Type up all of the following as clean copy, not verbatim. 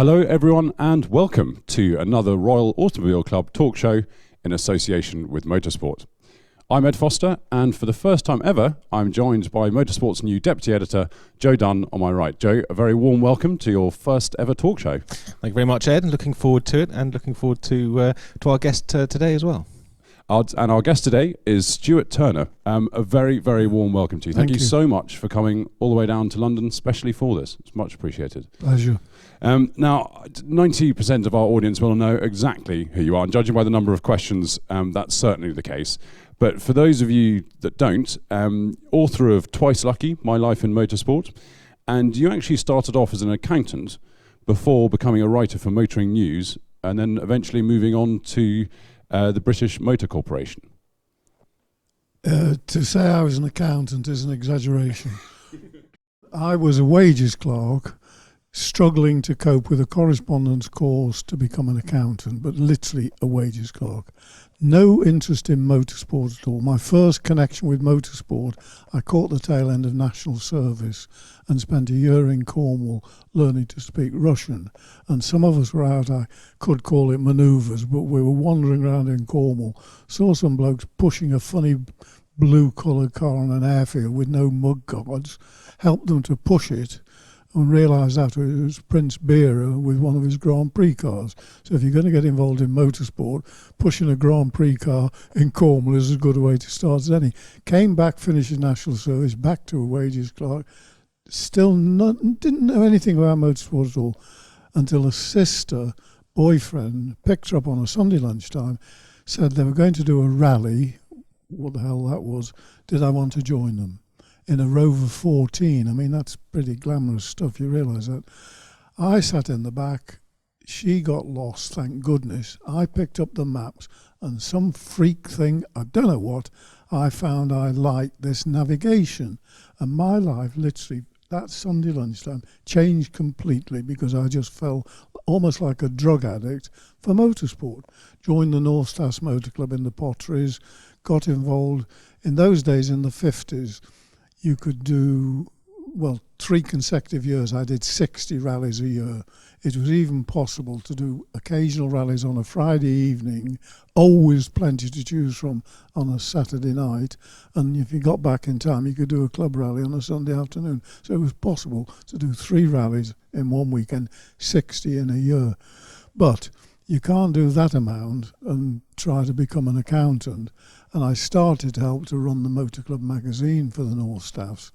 Hello everyone and welcome to another Royal Automobile Club talk show in association with Motorsport. I'm Ed Foster, and for the first time ever I'm joined by Motorsport's new Deputy Editor Joe Dunn on my right. Joe, a very warm welcome to your first ever talk show. Thank you very much, Ed, and looking forward to it, and looking forward to our guest today as well. And our guest today is Stuart Turner. A very, very warm welcome to you. Thank you so much for coming all the way down to London, especially for this. It's much appreciated. Pleasure. Now, 90% of our audience will know exactly who you are, and judging by the number of questions, that's certainly the case. But for those of you that don't, author of Twice Lucky, My Life in Motorsport, and you actually started off as an accountant before becoming a writer for Motoring News, and then eventually moving on to the British Motor Corporation. To say I was an accountant is an exaggeration. I was a wages clerk, struggling to cope with a correspondence course to become an accountant, but literally a wages clerk. No interest in motorsport at all. My first connection with motorsport, I caught the tail end of national service and spent a year in Cornwall learning to speak Russian. And some of us were out, I could call it manoeuvres, but we were wandering around in Cornwall, saw some blokes pushing a funny blue-coloured car on an airfield with no mud guards, helped them to push it, and realised that it was Prince Bearer with one of his Grand Prix cars. So if you're going to get involved in motorsport, pushing a Grand Prix car in Cornwall is as good a way to start as any. Came back, finished his national service, back to a wages clerk, still didn't know anything about motorsport at all, until a sister, boyfriend, picked her up on a Sunday lunchtime, said they were going to do a rally, what the hell that was, did I want to join them? In a Rover 14. I mean, that's pretty glamorous stuff, you realise that. I sat in the back, she got lost, thank goodness. I picked up the maps, and some freak thing, I don't know what, I found I liked this navigation. And my life, literally, that Sunday lunchtime, changed completely because I just fell almost like a drug addict for motorsport. Joined the North Staffs Motor Club in the Potteries, got involved. In those days, in the 50s, you could do, 3 consecutive years, I did 60 rallies a year. It was even possible to do occasional rallies on a Friday evening, always plenty to choose from on a Saturday night. And if you got back in time, you could do a club rally on a Sunday afternoon. So it was possible to do 3 rallies in one weekend, 60 in a year. But you can't do that amount and try to become an accountant. And I started to help to run the Motor Club magazine for the North Staffs.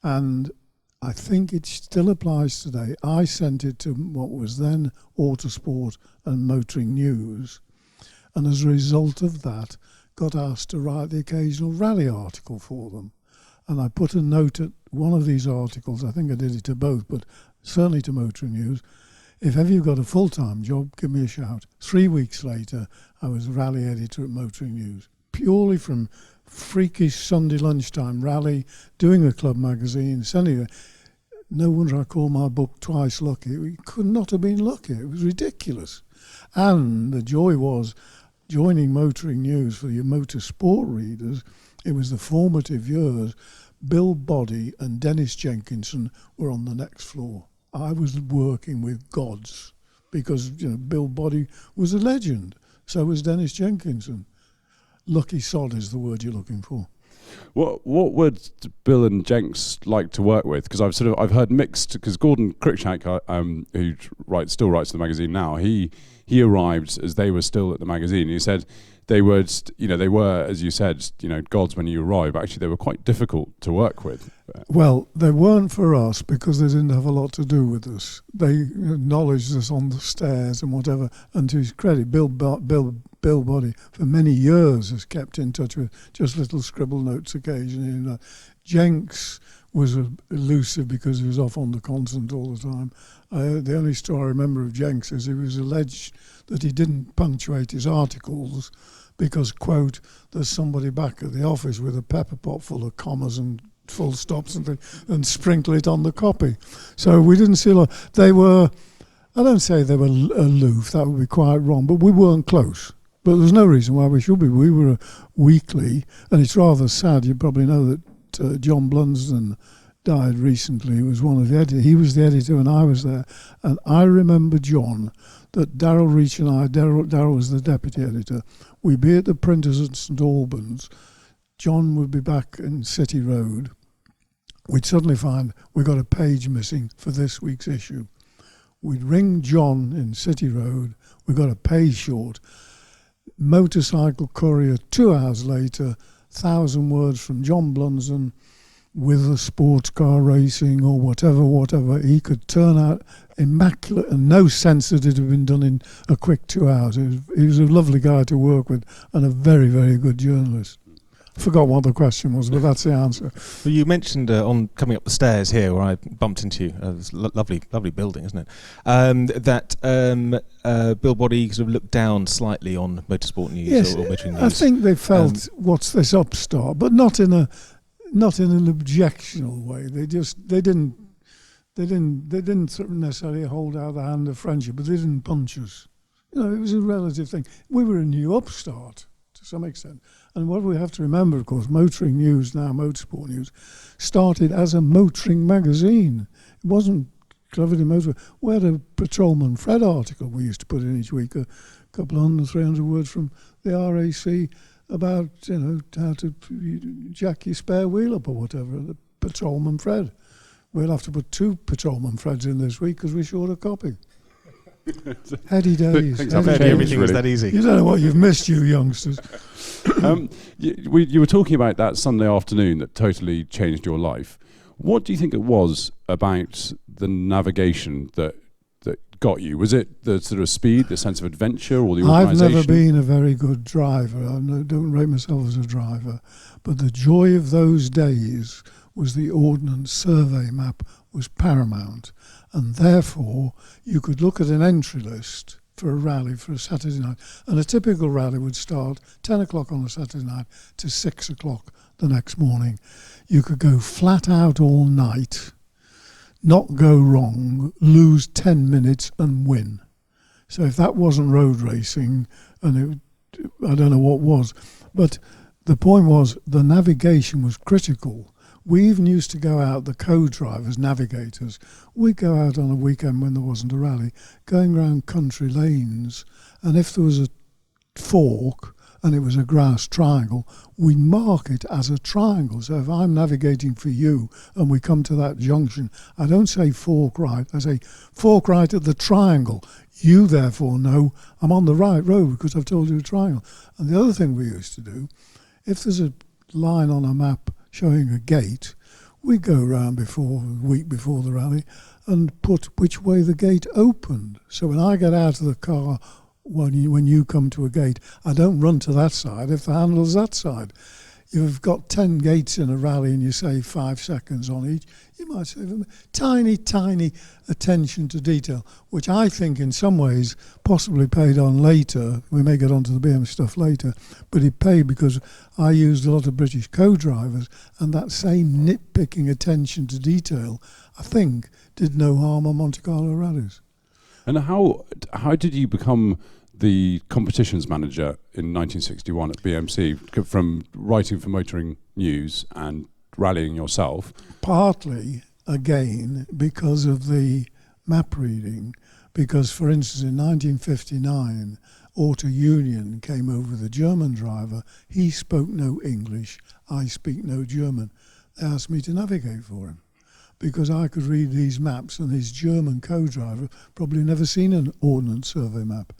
And I think it still applies today. I sent it to what was then Autosport and Motoring News. And as a result of that, got asked to write the occasional rally article for them. And I put a note at one of these articles, I think I did it to both, but certainly to Motoring News. If ever you've got a full-time job, give me a shout. 3 weeks later, I was rally editor at Motoring News. Purely from freakish Sunday lunchtime rally, doing a club magazine, sending it. No wonder I call my book Twice Lucky. It could not have been lucky. It was ridiculous. And the joy was joining Motoring News for your motorsport readers. It was the formative years. Bill Boddy and Dennis Jenkinson were on the next floor. I was working with gods because, Bill Boddy was a legend. So was Dennis Jenkinson. Lucky sod is the word you're looking for. What would Bill and Jenks like to work with? Because I've heard mixed. Because Gordon Cruikshank, who still writes for the magazine now, he arrived as they were still at the magazine. He said they were, as you said, gods when you arrived. But actually, they were quite difficult to work with. Well, they weren't for us because they didn't have a lot to do with us. They acknowledged us on the stairs and whatever. And to his credit, Bill Boddy for many years has kept in touch with just little scribble notes occasionally. Jenks was elusive because he was off on the continent all the time. The only story I remember of Jenks is he was alleged that he didn't punctuate his articles because, quote, there's somebody back at the office with a pepper pot full of commas and full stops and sprinkle it on the copy. So we didn't see a lot. They were, I don't say they were aloof, that would be quite wrong, but we weren't close. But there's no reason why we should be. We were a weekly, and it's rather sad. You probably know that John Blunsden died recently. He was one of the editors. He was the editor and I was there. And I remember, John, that Darrell Reach and I, Darrell was the deputy editor, we'd be at the printers at St Albans. John would be back in City Road. We'd suddenly find we got a page missing for this week's issue. We'd ring John in City Road. We got a page short. Motorcycle Courier, 2 hours later, 1,000 words from John Blunzen with a sports car racing or whatever. He could turn out immaculate and no sense that it had been done in a quick 2 hours. He was a lovely guy to work with and a very, very good journalist. Forgot what the question was, but that's the answer. Well, you mentioned on coming up the stairs here, where I bumped into you. It's a lovely building, isn't it? That Bill Boddy sort of looked down slightly on motorsport news, yes, or motoring news. I think they felt, what's this upstart, but not in an objectional way. They didn't sort of necessarily hold out the hand of friendship, but they didn't punch us. You know, it was a relative thing. We were a new upstart to some extent. And what we have to remember, of course, Motoring News, now Motorsport News, started as a motoring magazine. It wasn't covered in motor. We had a Patrolman Fred article we used to put in each week, a couple of 100, 300 words from the RAC about, you know, how to jack your spare wheel up or whatever, the Patrolman Fred. We'll have to put 2 Patrolman Freds in this week because we're short a copy. Heady days. Everything was that easy. You don't know what you've missed, you youngsters. You were talking about that Sunday afternoon that totally changed your life. What do you think it was about the navigation that got you? Was it the sort of speed, the sense of adventure, or the organisation? I've never been a very good driver. I don't rate myself as a driver. But the joy of those days was the Ordnance Survey map was paramount. And therefore, you could look at an entry list for a rally for a Saturday night. And a typical rally would start 10 o'clock on a Saturday night to 6 o'clock the next morning. You could go flat out all night, not go wrong, lose 10 minutes and win. So if that wasn't road racing, and I don't know what was. But the point was the navigation was critical. We even used to go out, the co-drivers, navigators, we'd go out on a weekend when there wasn't a rally, going around country lanes, and if there was a fork and it was a grass triangle, we'd mark it as a triangle. So if I'm navigating for you and we come to that junction, I don't say fork right, I say fork right at the triangle. You therefore know I'm on the right road because I've told you a triangle. And the other thing we used to do, if there's a line on a map showing a gate, we go round a week before the rally and put which way the gate opened. So when I get out of the car, when you come to a gate, I don't run to that side if the handle's that side. You've got 10 gates in a rally and you save 5 seconds on each, you might save a tiny attention to detail, which I think in some ways possibly paid on later. We may get onto the BM stuff later, but it paid because I used a lot of British co-drivers, and that same nitpicking attention to detail, I think, did no harm on Monte Carlo rallies. And how did you become the competitions manager in 1961 at BMC, from writing for Motoring News and rallying yourself? Partly, again, because of the map reading, because, for instance, in 1959, Auto Union came over with a German driver. He spoke no English, I speak no German. They asked me to navigate for him, because I could read these maps, and his German co-driver probably never seen an Ordnance Survey map.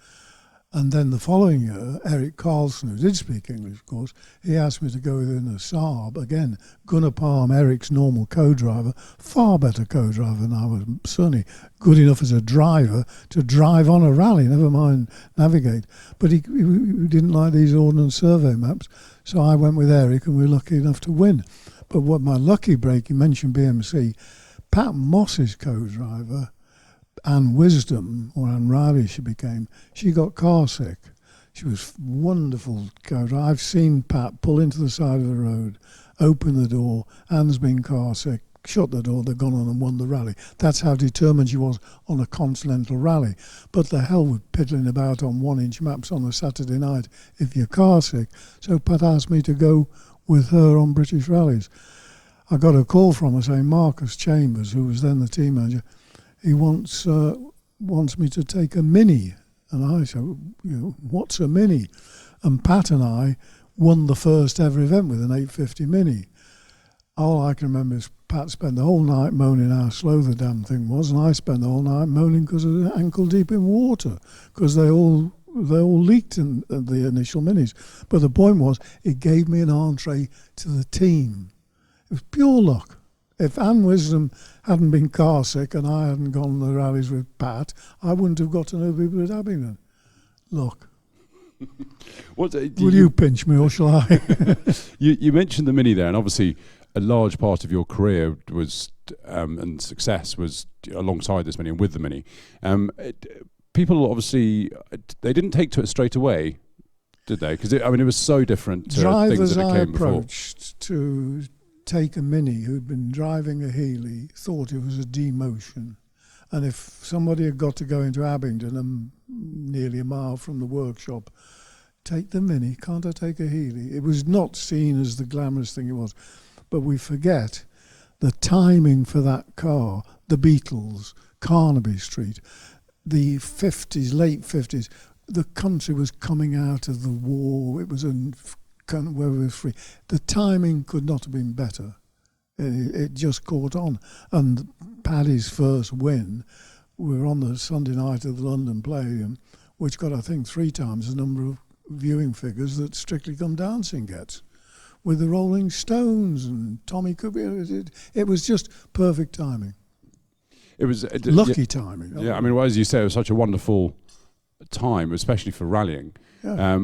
And then the following year, Eric Carlson, who did speak English, of course, he asked me to go in a Saab. Again, Gunnar Palm, Eric's normal co-driver, far better co-driver than I was, certainly good enough as a driver to drive on a rally, never mind navigate. But he didn't like these Ordnance Survey maps, so I went with Eric and we were lucky enough to win. But what my lucky break, you mentioned BMC, Pat Moss's co-driver, Anne Wisdom, or Anne Riley she became, she got car sick. She was wonderful co-driver. I've seen Pat pull into the side of the road, open the door, Anne's been car sick, shut the door, they've gone on and won the rally. That's how determined she was on a continental rally. But the hell with piddling about on 1-inch maps on a Saturday night if you're car sick. So Pat asked me to go with her on British rallies. I got a call from her saying Marcus Chambers, who was then the team manager, he wants me to take a Mini. And I said, what's a Mini? And Pat and I won the first ever event with an 850 Mini. All I can remember is Pat spent the whole night moaning how slow the damn thing was, and I spent the whole night moaning because I was ankle deep in water, because they all leaked in the initial Minis. But the point was, it gave me an entree to the team. It was pure luck. If Anne Wisdom hadn't been car sick and I hadn't gone on the rallies with Pat, I wouldn't have got to know people at Abingdon. Luck. Will you pinch me or shall I? You mentioned the Mini there, and obviously a large part of your career was and success was alongside this Mini and with the Mini. People obviously, they didn't take to it straight away, did they? Because it was so different to things that it came before. Drivers I approached to take a Mini who'd been driving a Healey thought it was a demotion. And if somebody had got to go into Abingdon, nearly a mile from the workshop, take the Mini, can't I take a Healey? It was not seen as the glamorous thing it was. But we forget the timing for that car, the Beatles, Carnaby Street, the 50s, late 50s, the country was coming out of the war, it was where we were free. The timing could not have been better. It just caught on. And Paddy's first win, we were on the Sunday night of the London Palladium, which got, I think, 3 times the number of viewing figures that Strictly Come Dancing gets, with the Rolling Stones and Tommy Cooper. It was just perfect timing. It was lucky timing. Yeah, as you say, it was such a wonderful time, especially for rallying. Yeah.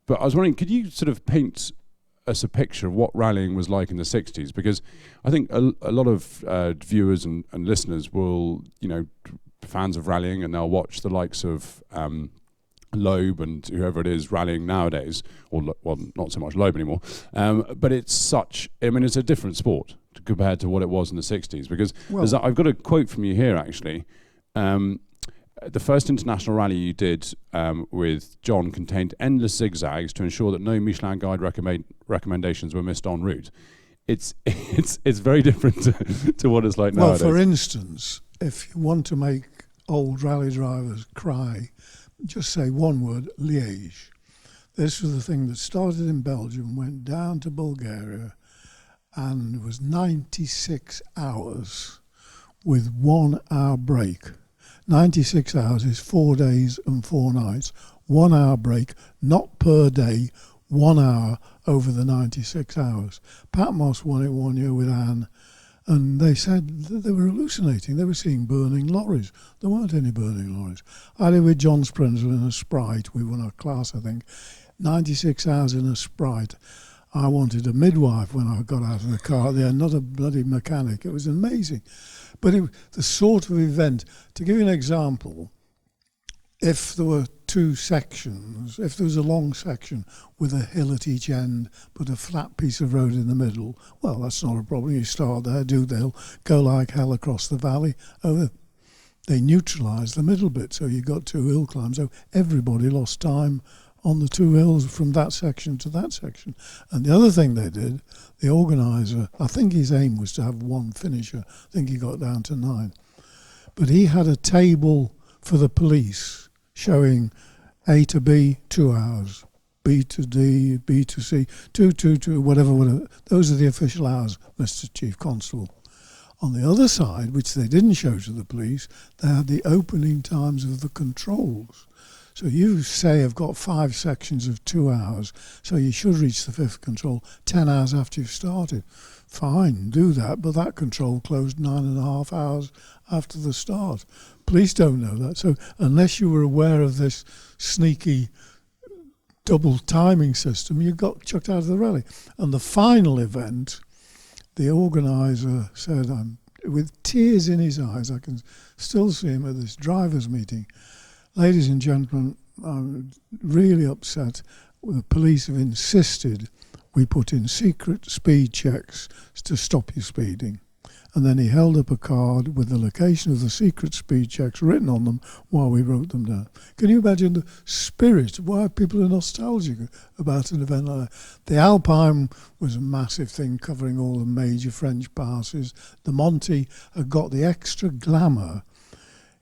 But I was wondering, could you sort of paint us a picture of what rallying was like in the 60s? Because I think a lot of viewers and listeners will, fans of rallying, and they'll watch the likes of Loeb and whoever it is rallying nowadays, or not so much Loeb anymore. But it's it's a different sport compared to what it was in the 60s. Because I've got a quote from you here, actually. The first international rally you did with John contained endless zigzags to ensure that no Michelin Guide recommendations were missed en route. It's very different to what it's like nowadays. Well, for instance, if you want to make old rally drivers cry, just say one word: Liège. This was the thing that started in Belgium, went down to Bulgaria, and was 96 hours with 1 hour break. 96 hours is 4 days and 4 nights. 1 hour break, not per day, 1 hour over the 96 hours. Pat Moss won it one year with Anne, and they said that they were hallucinating. They were seeing burning lorries. There weren't any burning lorries. I did with John Sprinzel in a Sprite. We won our class, I think. 96 hours in a Sprite. I wanted a midwife when I got out of the car there, not a bloody mechanic. It was amazing. But the sort of event, to give you an example, if there were 2 sections, if there was a long section with a hill at each end, but a flat piece of road in the middle, well, that's not a problem. You start there, do the hill, go like hell across the valley. They neutralised the middle bit, so you got 2 hill climbs. So everybody lost time on the 2 hills from that section to that section. And the other thing they did, the organiser, I think his aim was to have 1 finisher. I think he got down to 9. But he had a table for the police showing A to B, 2 hours, B to D, B to C, 2, whatever. Those are the official hours, Mr. Chief Constable. On the other side, which they didn't show to the police, they had the opening times of the controls. So you say I've got 5 sections of 2 hours, so you should reach the 5th control 10 hours after you've started. Fine, do that, but that control closed 9.5 hours after the start. Police don't know that. So unless you were aware of this sneaky double timing system, you got chucked out of the rally. And the final event, the organiser said, with tears in his eyes, I can still see him at this drivers' meeting, ladies and gentlemen, I'm really upset. The police have insisted we put in secret speed checks to stop you speeding. And then he held up a card with the location of the secret speed checks written on them while we wrote them down. Can you imagine the spirit? Why people are nostalgic about an event like that? The Alpine was a massive thing covering all the major French passes. The Monte had got the extra glamour.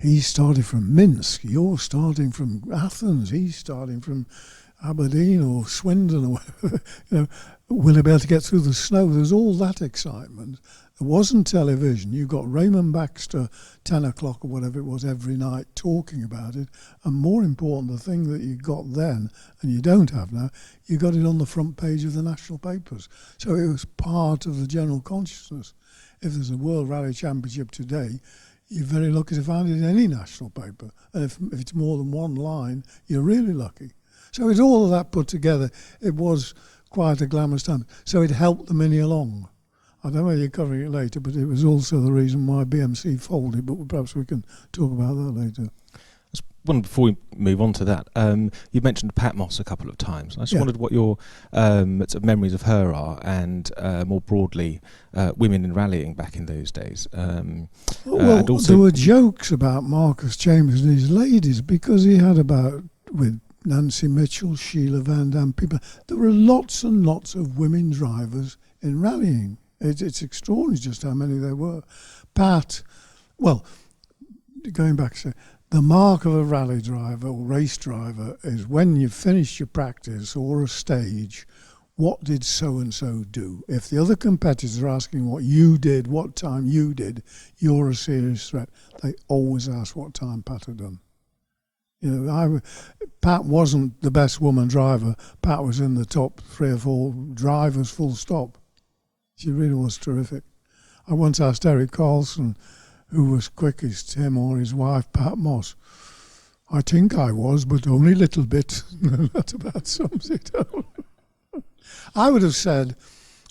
He started from Minsk. You're starting from Athens. He's starting from Aberdeen or Swindon or whatever. Will he be able to get through the snow? There's all that excitement. There wasn't television. You got Raymond Baxter, 10 o'clock or whatever it was every night, talking about it. And more important, the thing that you got then, and you don't have now, you got it on the front page of the national papers. So it was part of the general consciousness. If there's a World Rally Championship today, you're very lucky to find it in any national paper. And if it's more than one line, you're really lucky. So it's all of that put together. It was quite a glamorous time. So it helped the Mini along. I don't know whether you're covering it later, but it was also the reason why BMC folded, but perhaps we can talk about that later. One before we move on to that, you mentioned Pat Moss a couple of times. I just wondered what your sort of memories of her are, and more broadly, women in rallying back in those days. And also there were jokes about Marcus Chambers and his ladies because he had with Nancy Mitchell, Sheila Van Dam, people. There were lots and lots of women drivers in rallying. It's extraordinary just how many there were. Pat, well, going back to the mark of a rally driver or race driver is when you've finished your practice or a stage, what did so-and-so do? If the other competitors are asking what you did, what time you did, you're a serious threat. They always ask what time Pat had done. Pat wasn't the best woman driver. Pat was in the top 3 or 4 drivers, full stop. She really was terrific. I once asked Eric Carlson who was quickest, him or his wife, Pat Moss. I think I was, but only a little bit. That about sums it up. I would have said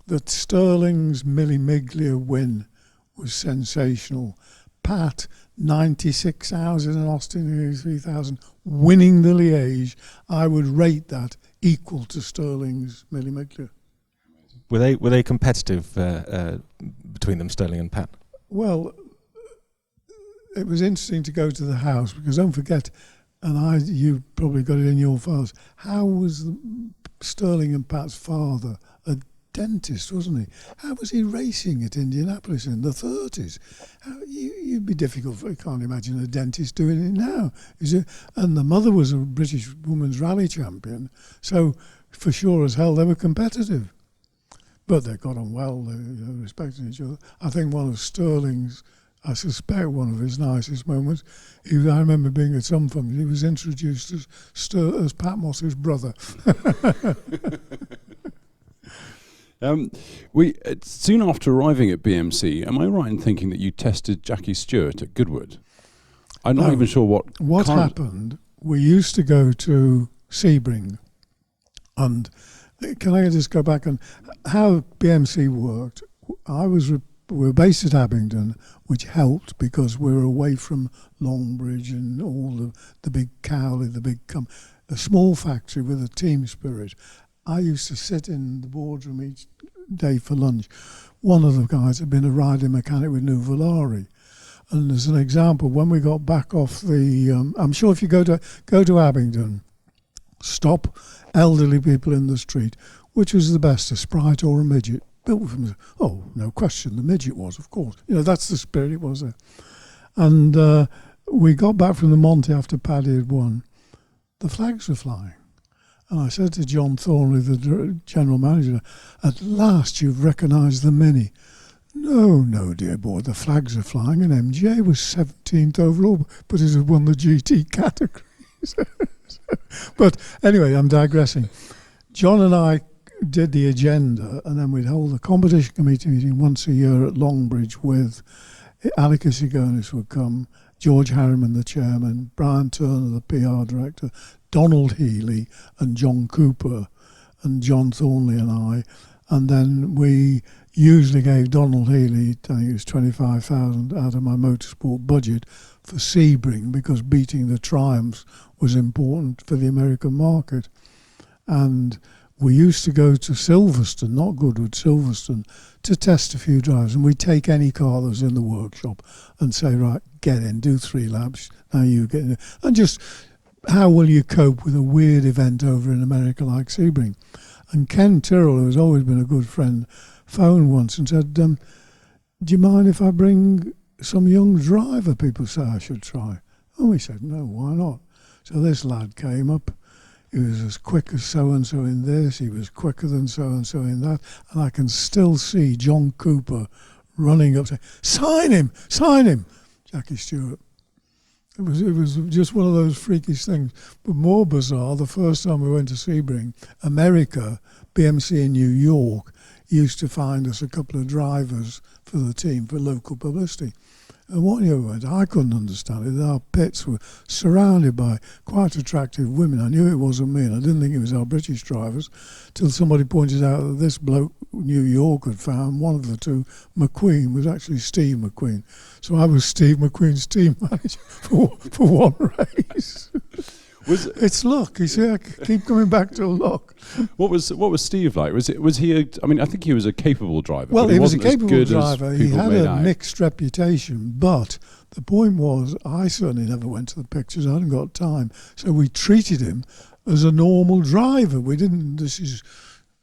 that Sterling's Millie Miglia win was sensational. Pat, 96 hours in Austin 3000, winning the Liège. I would rate that equal to Sterling's Millie Miglia. Were they competitive between them, Sterling and Pat? Well, it was interesting to go to the house because don't forget, and you probably got it in your files. How was Sterling and Pat's father a dentist, wasn't he? How was he racing at Indianapolis in the 30s? You'd be difficult. I can't imagine a dentist doing it now. And the mother was a British women's rally champion, so for sure as hell they were competitive. But they got on well, they respected each other. I think one of Sterling's, I suspect one of his nicest moments, I remember being at some function, he was introduced as Pat Moss's brother. Soon after arriving at BMC, am I right in thinking that you tested Jackie Stewart at Goodwood? I'm not even sure what happened. We used to go to Sebring, and can I just go back on how BMC worked? We were based at Abingdon, which helped because we were away from Longbridge and all the big Cowley, a small factory with a team spirit. I used to sit in the boardroom each day for lunch. One of the guys had been a riding mechanic with New Volare. And as an example, when we got back off I'm sure if you go to Abingdon, stop elderly people in the street, which was the best, a Sprite or a midget? Built from, no question, the midget was, of course. That's the spirit it was there. And we got back from the Monte after Paddy had won. The flags were flying. And I said to John Thornley, the general manager, at last you've recognised the Mini. No, dear boy, the flags are flying, and MJ was 17th overall, but it had won the GT categories. But anyway, I'm digressing. John and I did the agenda, and then we'd hold a competition committee meeting once a year at Longbridge with Alika Sigonis would come, George Harriman, the chairman, Brian Turner, the PR director, Donald Healy and John Cooper and John Thornley and I. And then we usually gave Donald Healy, I think it was 25,000 out of my motorsport budget for Sebring because beating the Triumphs was important for the American market. And we used to go to Silverstone, not Goodwood, Silverstone, to test a few drivers, and we'd take any car that was in the workshop and say, right, get in, do 3 laps, now you get in. And just, how will you cope with a weird event over in America like Sebring? And Ken Tyrrell, who has always been a good friend, phoned once and said, do you mind if I bring some young driver people say I should try? And we said, no, why not? So this lad came up. He was as quick as so-and-so in this. He was quicker than so-and-so in that. And I can still see John Cooper running up saying, sign him, Jackie Stewart. It was just one of those freakish things. But more bizarre, the first time we went to Sebring, America, BMC in New York, used to find us a couple of drivers for the team for local publicity. And one year we went, I couldn't understand it. Our pits were surrounded by quite attractive women. I knew it wasn't me, and I didn't think it was our British drivers, till somebody pointed out that this bloke New York had found, one of the two, McQueen, was actually Steve McQueen. So I was Steve McQueen's team manager for one race. It's luck. You see, I keep coming back to luck. What was Steve like? Was he? I think he was a capable driver. Well, but he was a wasn't as capable good driver. as He people had made a out. mixed reputation, but the point was, I certainly never went to the pictures. I hadn't got time, so we treated him as a normal driver. We didn't. This is,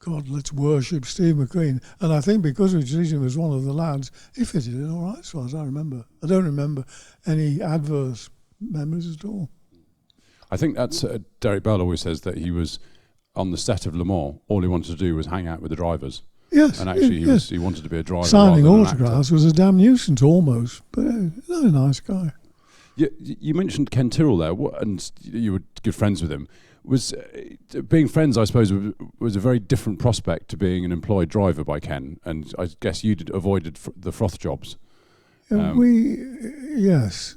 God, let's worship Steve McQueen. And I think because we treated him as one of the lads, he fitted in all right, as far as I remember. I don't remember any adverse memories at all. I think that's Derek Bell always says that he was on the set of Le Mans. All he wanted to do was hang out with the drivers. Yes, and actually yes. he wanted to be a driver. Signing rather than autographs was a damn nuisance almost, but not a nice guy. You mentioned Ken Tyrrell there, and you were good friends with him. Was being friends, I suppose, was a very different prospect to being an employed driver by Ken, and I guess you avoided the froth jobs. Yes.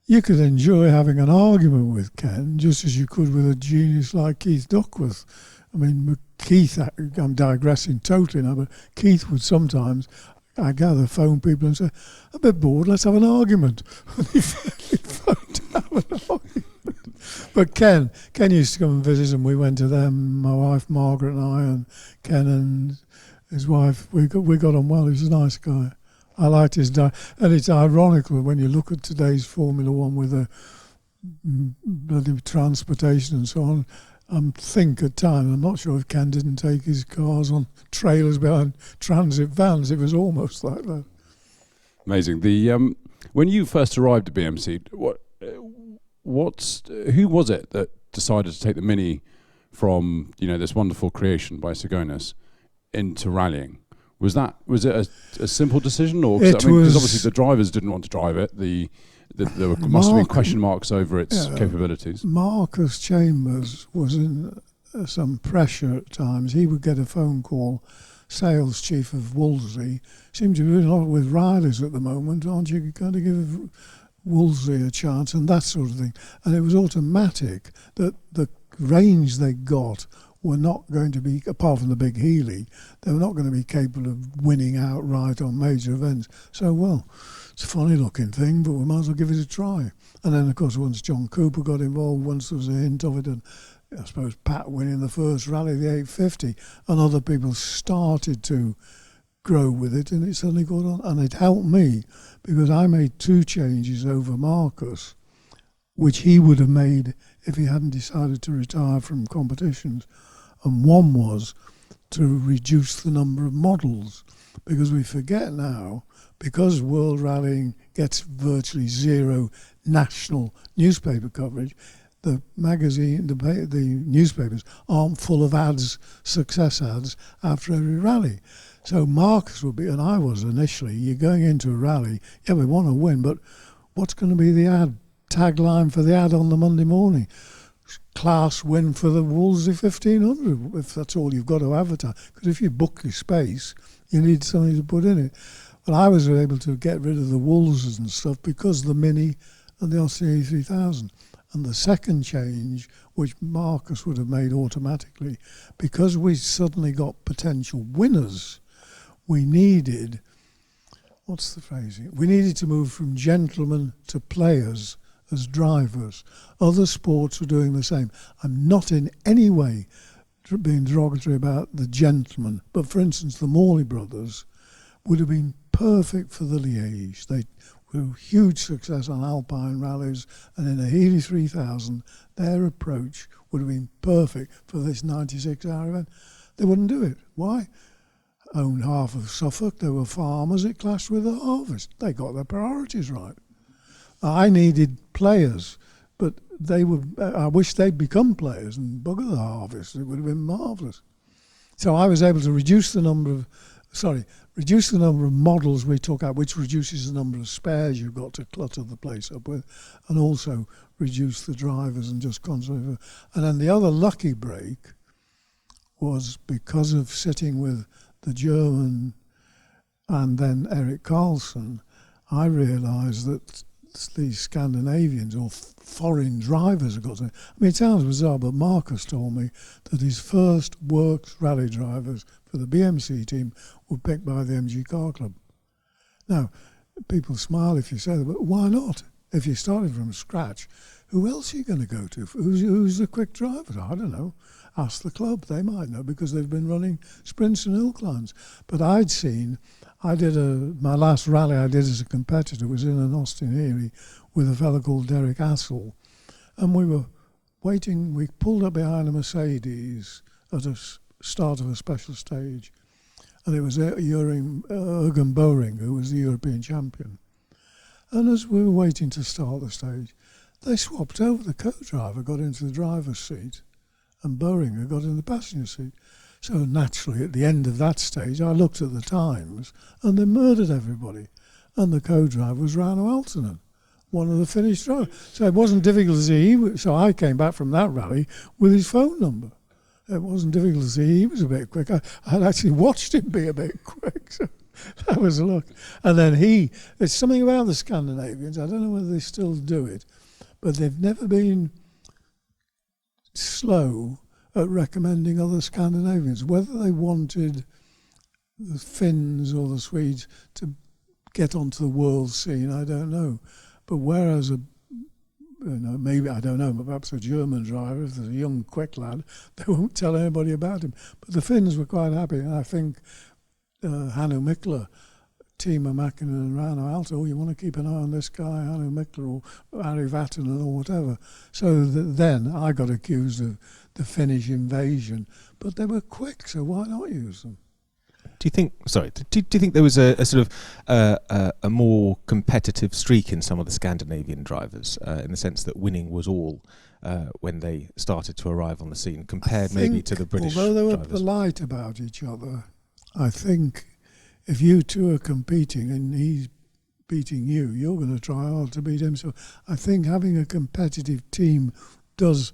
You could enjoy having an argument with Ken just as you could with a genius like Keith Duckworth. I mean, Keith, I'm digressing totally now, but Keith would sometimes, I gather, phone people and say, I'm a bit bored, let's have an argument. And he phoned to have an argument. But Ken used to come and visit, and we went to them, my wife Margaret and I, and Ken and his wife, we got on well. He was a nice guy. I liked his and it's ironical when you look at today's Formula One with the bloody transportation and so on. Think at times, I'm not sure if Ken didn't take his cars on trailers behind transit vans. It was almost like that. Amazing. When you first arrived at BMC, who was it that decided to take the Mini from this wonderful creation by Sigonis into rallying? Was it a simple decision, or because obviously the drivers didn't want to drive it? There must have been question marks over its capabilities. Marcus Chambers was in some pressure at times. He would get a phone call, sales chief of Wolseley. Seemed to be doing a lot with Rileys at the moment. Aren't you going to give Wolseley a chance and that sort of thing? And it was automatic that the range they got were not going to be, apart from the big Healy, they were not going to be capable of winning outright on major events. So, well, it's a funny looking thing, but we might as well give it a try. And then, of course, once John Cooper got involved, once there was a hint of it, and I suppose Pat winning the first rally, the 850, and other people started to grow with it, and it suddenly got on. And it helped me, because I made 2 changes over Marcus, which he would have made if he hadn't decided to retire from competitions. And one was to reduce the number of models, because we forget now, because World Rallying gets virtually zero national newspaper coverage, the magazine, the newspapers aren't full of ads, success ads, after every rally. So Marcus would be, and I was initially, you're going into a rally, yeah, we want to win, but what's going to be the ad tagline for the ad on the Monday morning? Class win for the Wolseley 1500, if that's all you've got to advertise. Because if you book your space, you need something to put in it. But I was able to get rid of the Wolsleys and stuff because of the Mini and the Austin 3000. And the second change, which Marcus would have made automatically, because we suddenly got potential winners, we needed, what's the phrasing? We needed to move from gentlemen to players as drivers. Other sports were doing the same. I'm not in any way being derogatory about the gentlemen, but for instance, the Morley brothers would have been perfect for the Liège. They were a huge success on Alpine rallies, and in a Healy 3000, their approach would have been perfect for this 96-hour event. They wouldn't do it. Why? Owned half of Suffolk, they were farmers, it clashed with the harvest. They got their priorities right. I needed players, but I wish they'd become players and bugger the harvest. It would have been marvellous. So I was able to reduce the number of models we took out, which reduces the number of spares you've got to clutter the place up with, and also reduce the drivers and just concentrate. And then the other lucky break was because of sitting with the German and then Eric Carlson, I realised that these Scandinavians or foreign drivers have got to... I mean, it sounds bizarre, but Marcus told me that his first works rally drivers for the BMC team were picked by the MG Car Club. Now, people smile if you say that, but why not? If you started from scratch, who else are you going to go to? Who's the quick driver? I don't know. Ask the club. They might know because they've been running sprints and hill climbs. But my last rally I did as a competitor was in an Austin Healey with a fellow called Derek Assel. And we were waiting, we pulled up behind a Mercedes at the start of a special stage. And it was Jürgen Boring, who was the European champion. And as we were waiting to start the stage, they swapped over. The co-driver got into the driver's seat and Boehringer got in the passenger seat. So naturally, at the end of that stage, I looked at the times and they murdered everybody. And the co-driver was Rauno Aaltonen, one of the Finnish drivers. So it wasn't difficult to see. So I came back from that rally with his phone number. It wasn't difficult to see he was a bit quick. I had actually watched him be a bit quick. So that was a look. And then there's something about the Scandinavians, I don't know whether they still do it, but they've never been slow at recommending other Scandinavians. Whether they wanted the Finns or the Swedes to get onto the world scene, I don't know. But whereas maybe, I don't know, but perhaps a German driver, if there's a young, quick lad, they won't tell anybody about him. But the Finns were quite happy, and I think Hannu Mikla, Timo Mäkinen and Rauno Aaltonen, you want to keep an eye on this guy, Hannu Mikla or Ari Vatanen or whatever. So then I got accused of the Finnish invasion, but they were quick, so why not use them? Do you think there was a sort of a more competitive streak in some of the Scandinavian drivers, in the sense that winning was all when they started to arrive on the scene, compared maybe to the British although they were drivers? polite about each other, I think if you two are competing and he's beating you, you're going to try hard to beat him. So I think having a competitive team does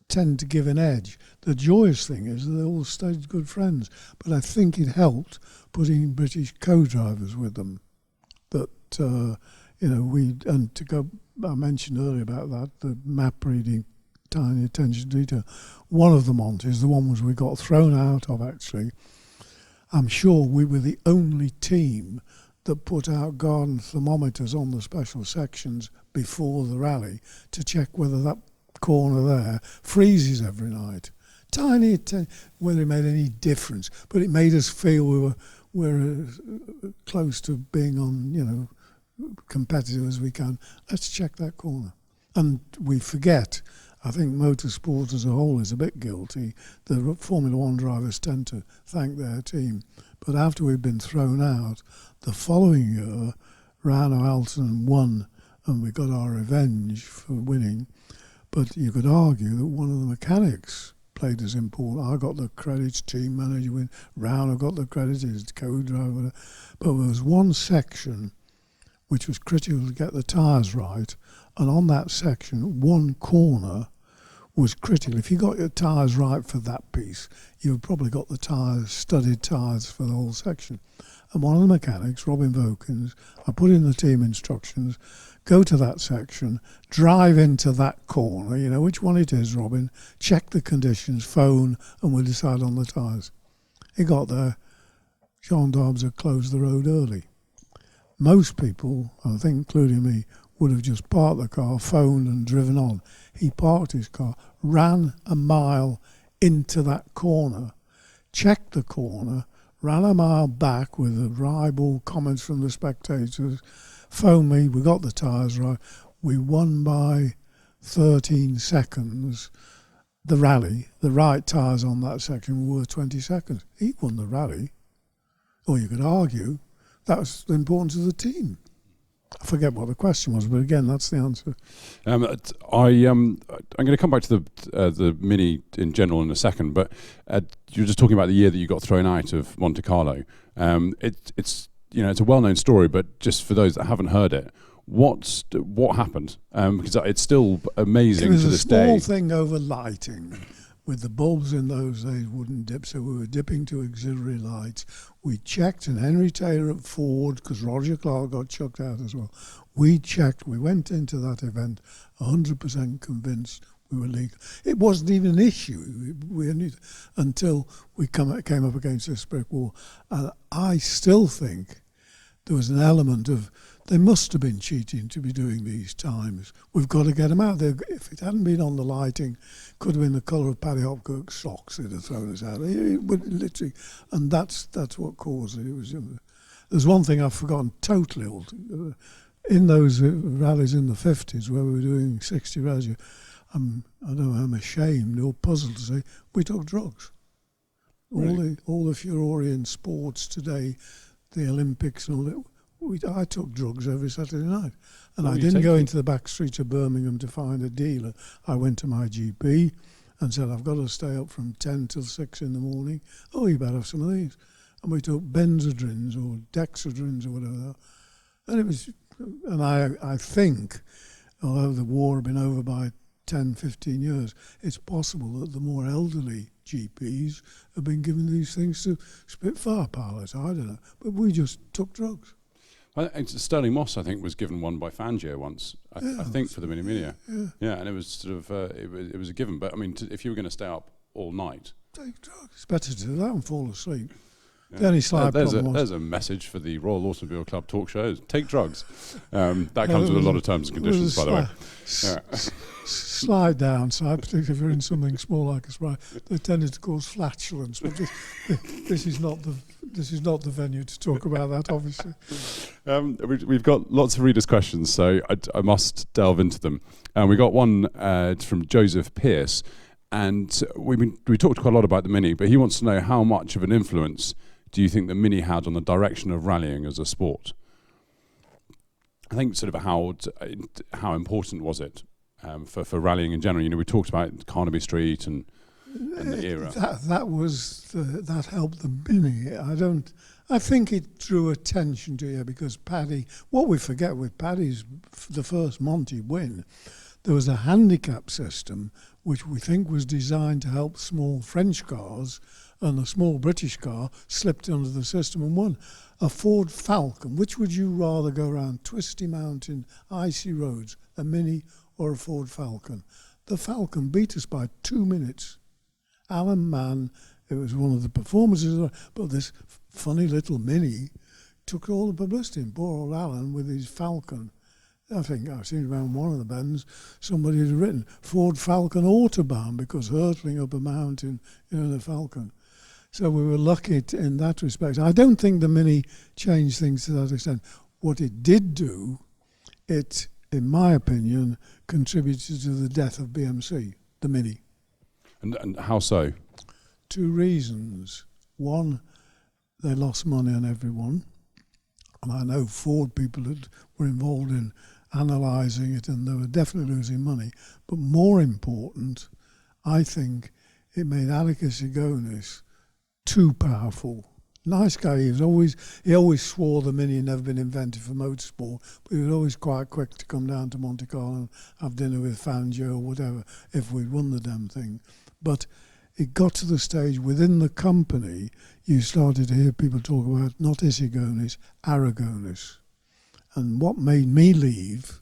tend to give an edge. The joyous thing is that they all stayed good friends, but I think it helped putting British co-drivers with them. That I mentioned earlier about that, the map reading, tiny attention to detail. One of the Montes, the one we got thrown out of actually, I'm sure we were the only team that put out garden thermometers on the special sections before the rally to check whether that corner there freezes every night. Tiny, whether it made any difference, but it made us feel we were close to being on, competitive as we can. Let's check that corner. And we forget, I think motorsport as a whole is a bit guilty. The Formula One drivers tend to thank their team. But after we'd been thrown out, the following year, Rauno Aaltonen won and we got our revenge for winning. But you could argue that one of the mechanics played as important. I got the credit, team manager win. Rauno got the credit, his co-driver. But there was one section which was critical to get the tyres right. And on that section, one corner was critical. If you got your tyres right for that piece, you've probably got the studded tyres for the whole section. And one of the mechanics, Robin Vokins, I put in the team instructions, go to that section, drive into that corner, you know which one it is, Robin, check the conditions, phone, and we'll decide on the tyres. He got there, gendarmes had closed the road early. Most people, I think including me, would have just parked the car, phoned and driven on. He parked his car, ran a mile into that corner, checked the corner, ran a mile back with the ribald comments from the spectators, phoned me, we got the tyres right, we won by 13 seconds. The rally, the right tyres on that section were 20 seconds. He won the rally. Or you could argue that was the importance of the team. I forget what the question was, but again, that's the answer. I'm going to come back to the Mini in general in a second, but you were just talking about the year that you got thrown out of Monte Carlo. It's a well-known story, but just for those that haven't heard it, what happened? Because it's still amazing to this day. It was a small thing over lighting. With the bulbs in those days wouldn't dip, so we were dipping to auxiliary lights. We checked, and Henry Taylor at Ford, because Roger Clark got chucked out as well, we checked, we went into that event 100% convinced we were legal. It wasn't even an issue we knew, until we came up against this brick wall. And I still think there was an element of, they must have been cheating to be doing these times. We've got to get them out there. If it hadn't been on the lighting, could have been the colour of Paddy Hopkirk's socks. They'd have thrown us out. It would literally, and that's what caused it. It was. There's one thing I've forgotten totally. In those rallies in the 50s, where we were doing 60 rallies, I don't know. I'm ashamed or puzzled to say we took drugs. Really? All the Furorian sports today, the Olympics and all that. I took drugs every Saturday night, and I didn't go into the back streets of Birmingham to find a dealer. I went to my GP and said, I've got to stay up from 10 till 6 in the morning. Oh, you better have some of these. And we took benzodrins or dexedrins or whatever. And it was, and I think, although the war had been over by 10, 15 years, it's possible that the more elderly GPs have been given these things to Spitfire pilots. I don't know. But we just took drugs. Sterling Moss, I think, was given one by Fangio once. I think for the Mini Mini. Yeah, and it was sort of it was a given. But I mean, if you were going to stay up all night, take drugs. It's better to do that and fall asleep. Yeah. The only slight problem was, there's a message for the Royal Automobile Club talk shows: take drugs. That comes with a lot of terms and conditions, by the way. Slight downside, particularly if you're in something small like a Sprite, they tended to cause flatulence. But this is not the venue to talk about that, obviously. We've got lots of readers' questions, so I must delve into them. We got one from Joseph Pearce, and we talked quite a lot about the Mini, but he wants to know how much of an influence do you think the Mini had on the direction of rallying as a sport? I think sort of how important was it for rallying in general? You know, we talked about Carnaby Street and the era. That helped the Mini. I think it drew attention to you because Paddy. What we forget with Paddy's the first Monte win, there was a handicap system which we think was designed to help small French cars, and a small British car slipped under the system and won. A Ford Falcon. Which would you rather go around twisty mountain, icy roads, a Mini or a Ford Falcon? The Falcon beat us by 2 minutes. Alan Mann, it was one of the performances, but this funny little Mini took all the publicity, and poor old Alan with his Falcon. I think I've seen around one of the bends somebody had written Ford Falcon Autobahn because hurtling up a mountain in a Falcon. So we were lucky in that respect. I don't think the Mini changed things to that extent. What it did do, it, in my opinion, contributed to the death of BMC, the Mini. And how so? 2 reasons. One, they lost money on everyone. And I know Ford people were involved in analysing it, and they were definitely losing money. But more important, I think it made Alec Isigonis too powerful. Nice guy, he always swore the Mini had never been invented for motorsport, but he was always quite quick to come down to Monte Carlo and have dinner with Fangio or whatever if we'd won the damn thing. But it got to the stage within the company, you started to hear people talk about not Isigonis, Aragonis. And what made me leave,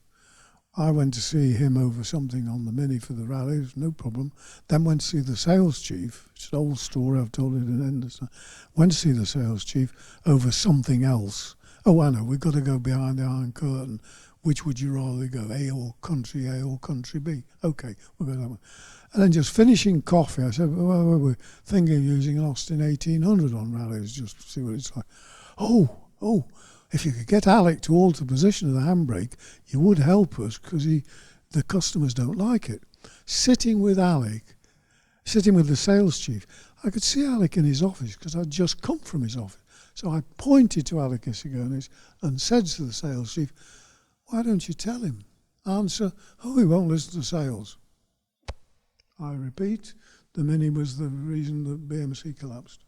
I went to see him over something on the Mini for the rally, no problem. Then went to see the sales chief. It's an old story, I've told it in Henderson. Went to see the sales chief over something else. Oh, I know, we've got to go behind the Iron Curtain. which would you rather go, A or Country B? Okay, we'll go that one. And then just finishing coffee, I said, well, we're thinking of using an Austin 1800 on rallies, just to see what it's like. Oh, if you could get Alec to alter the position of the handbrake, you would help us, because the customers don't like it. Sitting with the sales chief, I could see Alec in his office because I'd just come from his office. So I pointed to Alec Isigonis and said to the sales chief, why don't you tell him? Answer, he won't listen to sales. I repeat, the Mini was the reason that BMC collapsed.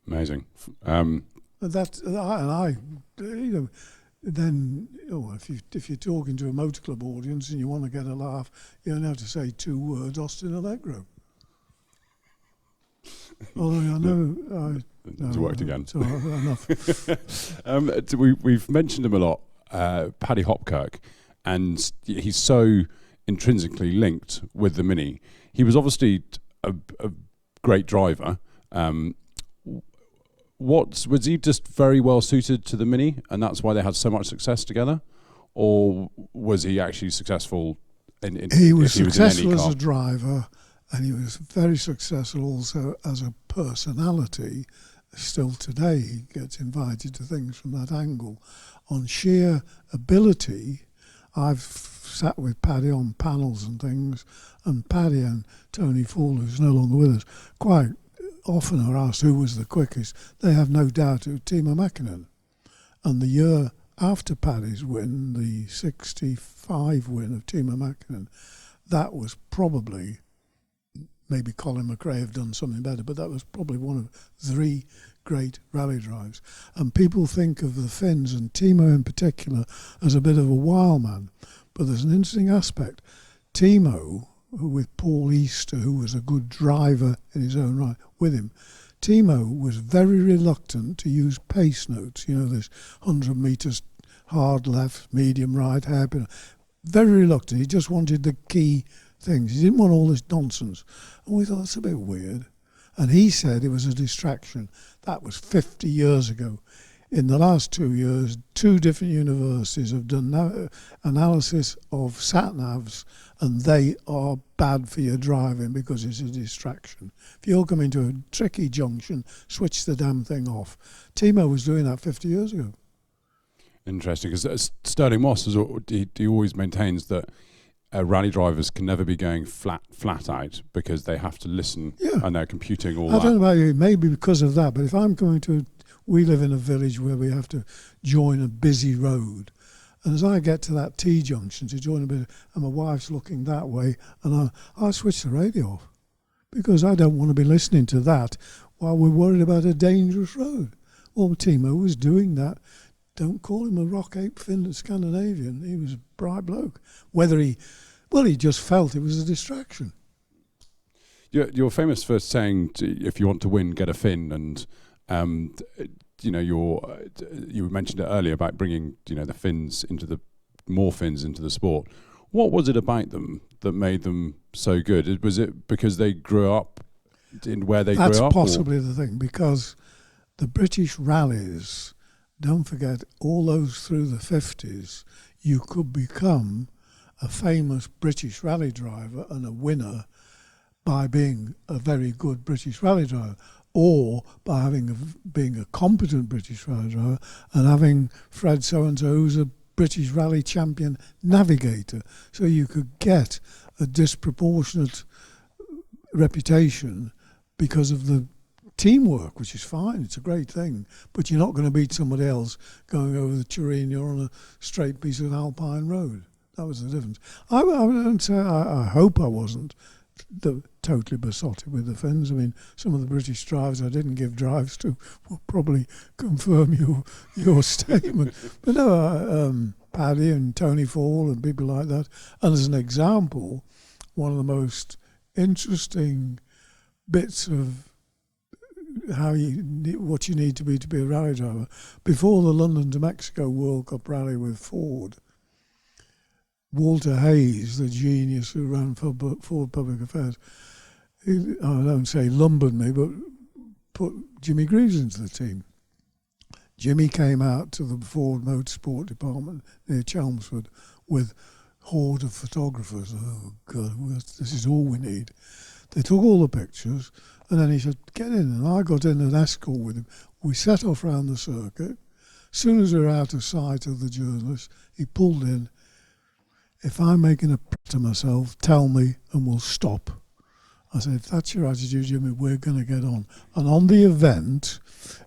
Amazing. If you're talking to a motor club audience and you want to get a laugh, you only have to say 2 words, Austin Allegro. Although I know... It's worked again. So enough. We've mentioned him a lot, Paddy Hopkirk, and he's so intrinsically linked with the Mini. He was obviously a great driver. Was he just very well suited to the Mini, and that's why they had so much success together? Or was he actually successful He was successful as a driver, and he was very successful also as a personality. Still today, he gets invited to things from that angle. On sheer ability, I've sat with Paddy on panels and things, and Paddy and Tony Fall, who's no longer with us, quite often are asked who was the quickest. They have no doubt it was Timo Mäkinen. And the year after Paddy's win, the 65 win of Timo Mäkinen, that was probably, maybe Colin McRae have done something better, but that was probably one of 3 great rally drives. And people think of the Finns, and Timo in particular, as a bit of a wild man. But there's an interesting aspect. Timo, with Paul Easter, who was a good driver in his own right, with him, Timo was very reluctant to use pace notes. This 100 metres hard left, medium right, hairpin. Very reluctant. He just wanted the key things. He didn't want all this nonsense. And we thought, that's a bit weird. And he said it was a distraction. That was 50 years ago. In the last 2 years, 2 different universities have done analysis of sat-navs, and they are bad for your driving because it's a distraction. If you're coming to a tricky junction, switch the damn thing off. Timo was doing that 50 years ago. Interesting, because Sterling Moss, he always maintains that rally drivers can never be going flat out because they have to listen, and they're computing all that. I don't know about you, maybe because of that, but if I'm coming to we live in a village where we have to join a busy road. And as I get to that T-junction to join a bit, and my wife's looking that way, and I switch the radio off because I don't want to be listening to that while we're worried about a dangerous road. Well, Timo was doing that. Don't call him a rock ape Scandinavian. He was a bright bloke. He just felt it was a distraction. You're famous for saying, if you want to win, get a Finn, and you mentioned it earlier about bringing more Finns into the sport. What was it about them that made them so good? Was it because they grew up in where they grew up? That's possibly the thing, because the British rallies, don't forget, all those through the 50s, you could become a famous British rally driver and a winner by being a very good British rally driver, or by being a competent British rally driver and having Fred so-and-so who's a British rally champion navigator. So you could get a disproportionate reputation because of the teamwork, which is fine, it's a great thing, but you're not going to beat somebody else going over the Turin. You're on a straight piece of alpine road. That was the difference. I hope I wasn't totally besotted with the Finns. I mean, some of the British drivers I didn't give drives to will probably confirm your statement. But no, Paddy and Tony Fall and people like that. And as an example, one of the most interesting bits of what you need to be a rally driver, before the London to Mexico World Cup rally with Ford, Walter Hayes, the genius who ran Ford Public Affairs, I don't say lumbered me, but put Jimmy Greaves into the team. Jimmy came out to the Ford Motorsport department near Chelmsford with a horde of photographers. Oh, God, this is all we need. They took all the pictures, and then he said, get in. And I got in an escort with him. We set off round the circuit. As soon as we were out of sight of the journalists, he pulled in. If I'm making a prat of myself, tell me and we'll stop. I said, if that's your attitude, Jimmy, we're going to get on. And on the event,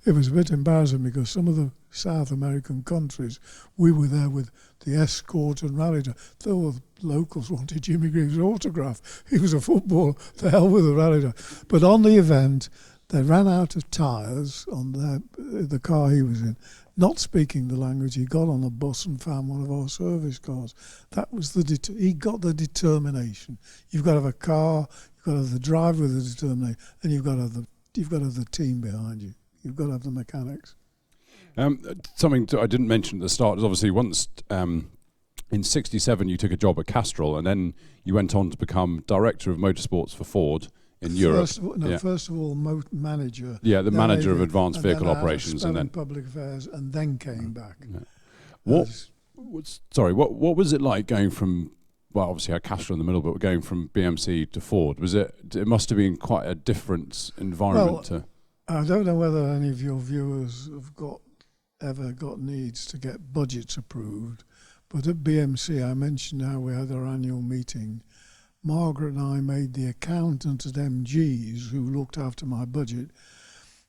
it was a bit embarrassing because some of the South American countries, we were there with the Escort and rally. The locals wanted Jimmy Greaves' autograph. He was a footballer, the hell with the rally. But on the event, they ran out of tyres on the car he was in. Not speaking the language, he got on a bus and found one of our service cars. That was he got the determination. You've got to have a car, you've got to have the driver with the determination, and you've got to have the team behind you. You've got to have the mechanics. Something I didn't mention at the start is obviously once in '67 you took a job at Castrol, and then you went on to become director of motorsports for Ford in Europe. First of all, manager. Yeah, the manager of advanced vehicle operations, and then public affairs, and then came back. Yeah. What was it like going from? Well, obviously, I had Castrol in the middle, but going from BMC to Ford, was it? It must have been quite a different environment. I don't know whether any of your viewers have ever got needs to get budgets approved, but at BMC, I mentioned how we had our annual meeting. Margaret and I made the accountant at MG's who looked after my budget.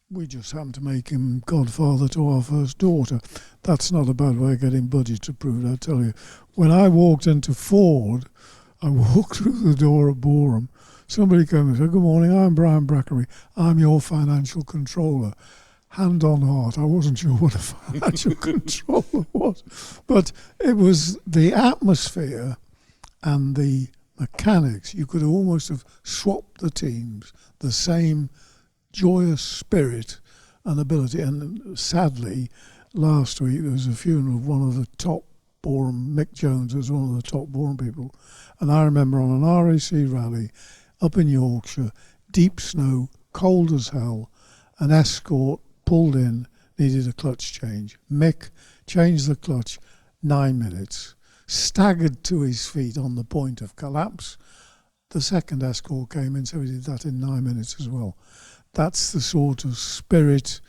We just happened to make him godfather to our first daughter. That's not a bad way of getting budgets approved, I tell you. When I walked into Ford, I walked through the door at Boreham. Somebody came and said, good morning, I'm Brian Brackery. I'm your financial controller. Hand on heart, I wasn't sure what a financial controller was. But it was the atmosphere and the mechanics. You could almost have swapped the teams, the same joyous spirit and ability. And sadly, last week there was a funeral of one of the top Boreham, Mick Jones was one of the top Boreham people. And I remember on an RAC rally up in Yorkshire, deep snow, cold as hell, an Escort pulled in, needed a clutch change. Mick changed the clutch, 9 minutes. Staggered to his feet on the point of collapse. The second Escort came in, so he did that in 9 minutes as well. That's the sort of spirit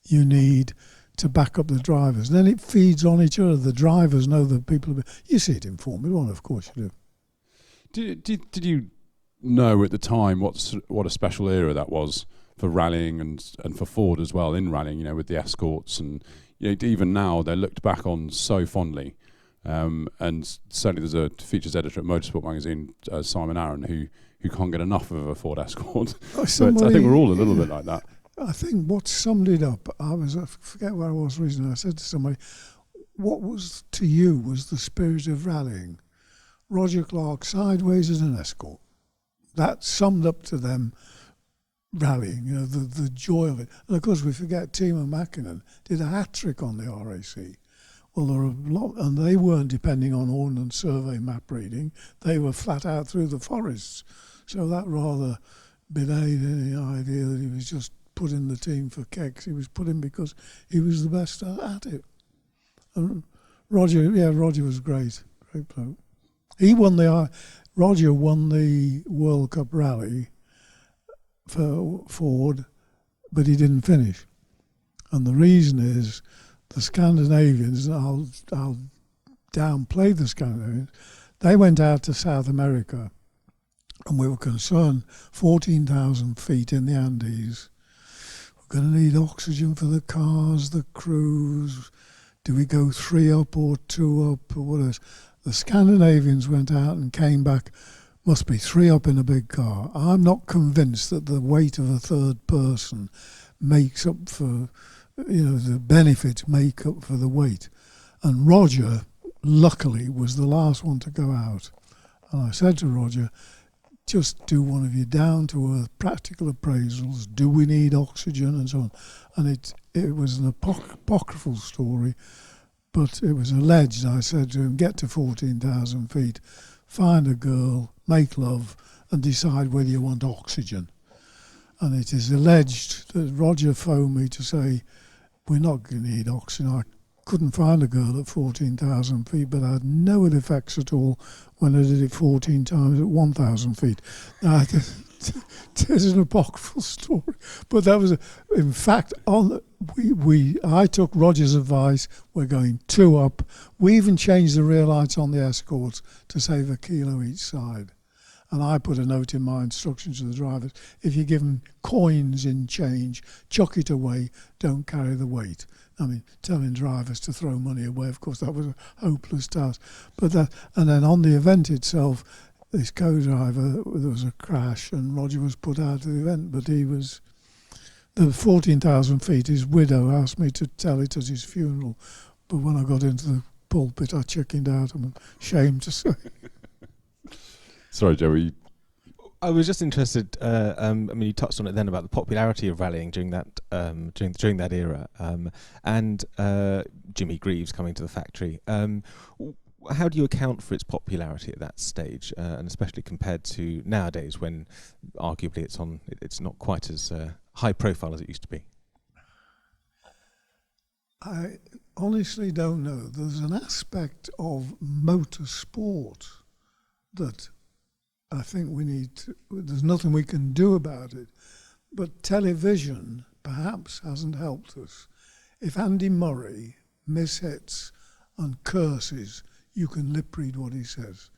you need to back up the drivers. And then it feeds on each other. The drivers know the people. You see it in Formula One, of course you do. Did you know at the time what a special era that was for rallying and for Ford as well in rallying? You know, with the Escorts, and even now they're looked back on so fondly. And certainly there's a features editor at Motorsport magazine, Simon Aaron, who can't get enough of a Ford Escort. But I think we're all a little bit like that. I think what summed it up, I forget where I was recently, I said to somebody, what was to you was the spirit of rallying? Roger Clark sideways as an Escort. That summed up to them rallying, the joy of it. And of course we forget Timo Mäkinen did a hat-trick on the RAC. Well, there are a lot, and they weren't depending on Ordnance Survey map reading. They were flat out through the forests. So that rather belayed any idea that he was just put in the team for kicks. He was put in because he was the best at it. And Roger was great bloke. Roger won the World Cup rally for Ford, but he didn't finish. And the reason is, the Scandinavians, and I'll downplay the Scandinavians, they went out to South America and we were concerned, 14,000 feet in the Andes. We're going to need oxygen for the cars, the crews. Do we go 3 up or 2 up or what else? The Scandinavians went out and came back, must be 3 up in a big car. I'm not convinced that the weight of a third person makes up for, the benefits make up for the weight. And Roger, luckily, was the last one to go out. And I said to Roger, just do one of your down-to-earth practical appraisals. Do we need oxygen and so on? And it was an apocryphal story, but it was alleged. I said to him, get to 14,000 feet, find a girl, make love, and decide whether you want oxygen. And it is alleged that Roger phoned me to say, we're not going to need oxygen. I couldn't find a girl at 14,000 feet, but I had no ill effects at all when I did it 14 times at 1,000 feet. Now, this is an apocryphal story, but that was, in fact, I took Roger's advice. We're going 2 up. We even changed the rear lights on the Escorts to save a kilo each side. And I put a note in my instructions to the drivers: if you give them coins in change, chuck it away, don't carry the weight. I mean, telling drivers to throw money away, of course, that was a hopeless task. And then on the event itself, this co-driver, there was a crash and Roger was put out of the event, but he was, the 14,000 feet, his widow asked me to tell it at his funeral, but when I got into the pulpit, I chickened out. I'm ashamed to say. Sorry, Joey. I was just interested. I mean, you touched on it then about the popularity of rallying during that during that era, and Jimmy Greaves coming to the factory. How do you account for its popularity at that stage, and especially compared to nowadays, when arguably it's not quite as high profile as it used to be? I honestly don't know. There's an aspect of motorsport that I think we need to, there's nothing we can do about it, but television perhaps hasn't helped us. If Andy Murray mishits and curses, you can lip read what he says.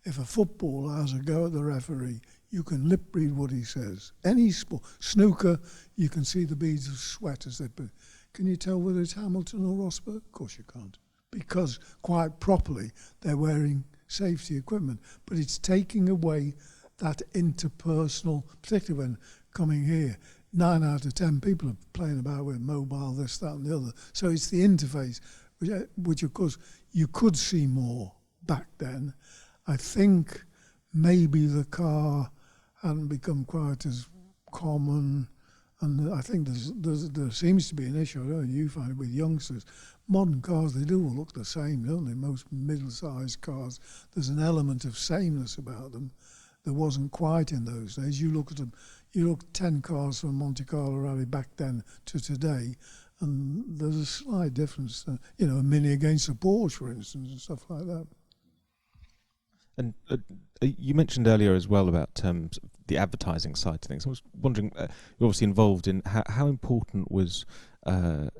If a footballer has a go at the referee, you can lip read what he says. Any sport, snooker, you can see the beads of sweat as they put. Can you tell whether it's Hamilton or Rosberg? Of course you can't, because quite properly they're wearing safety equipment, but it's taking away that interpersonal, particularly when coming here. 9 out of 10 people are playing about with mobile, this, that and the other. So it's the interface, which of course you could see more back then. I think maybe the car hadn't become quite as common, and I think there seems to be an issue, I don't know, you find it with youngsters. Modern cars, they do all look the same, don't they? Most middle-sized cars, there's an element of sameness about them. There wasn't quite in those days. You look at them, you look at 10 cars from Monte Carlo rally back then to today, and there's a slight difference. You know, a Mini against a Porsche, for instance, and stuff like that. And you mentioned earlier as well about the advertising side of things. I was wondering, you're obviously involved in how important was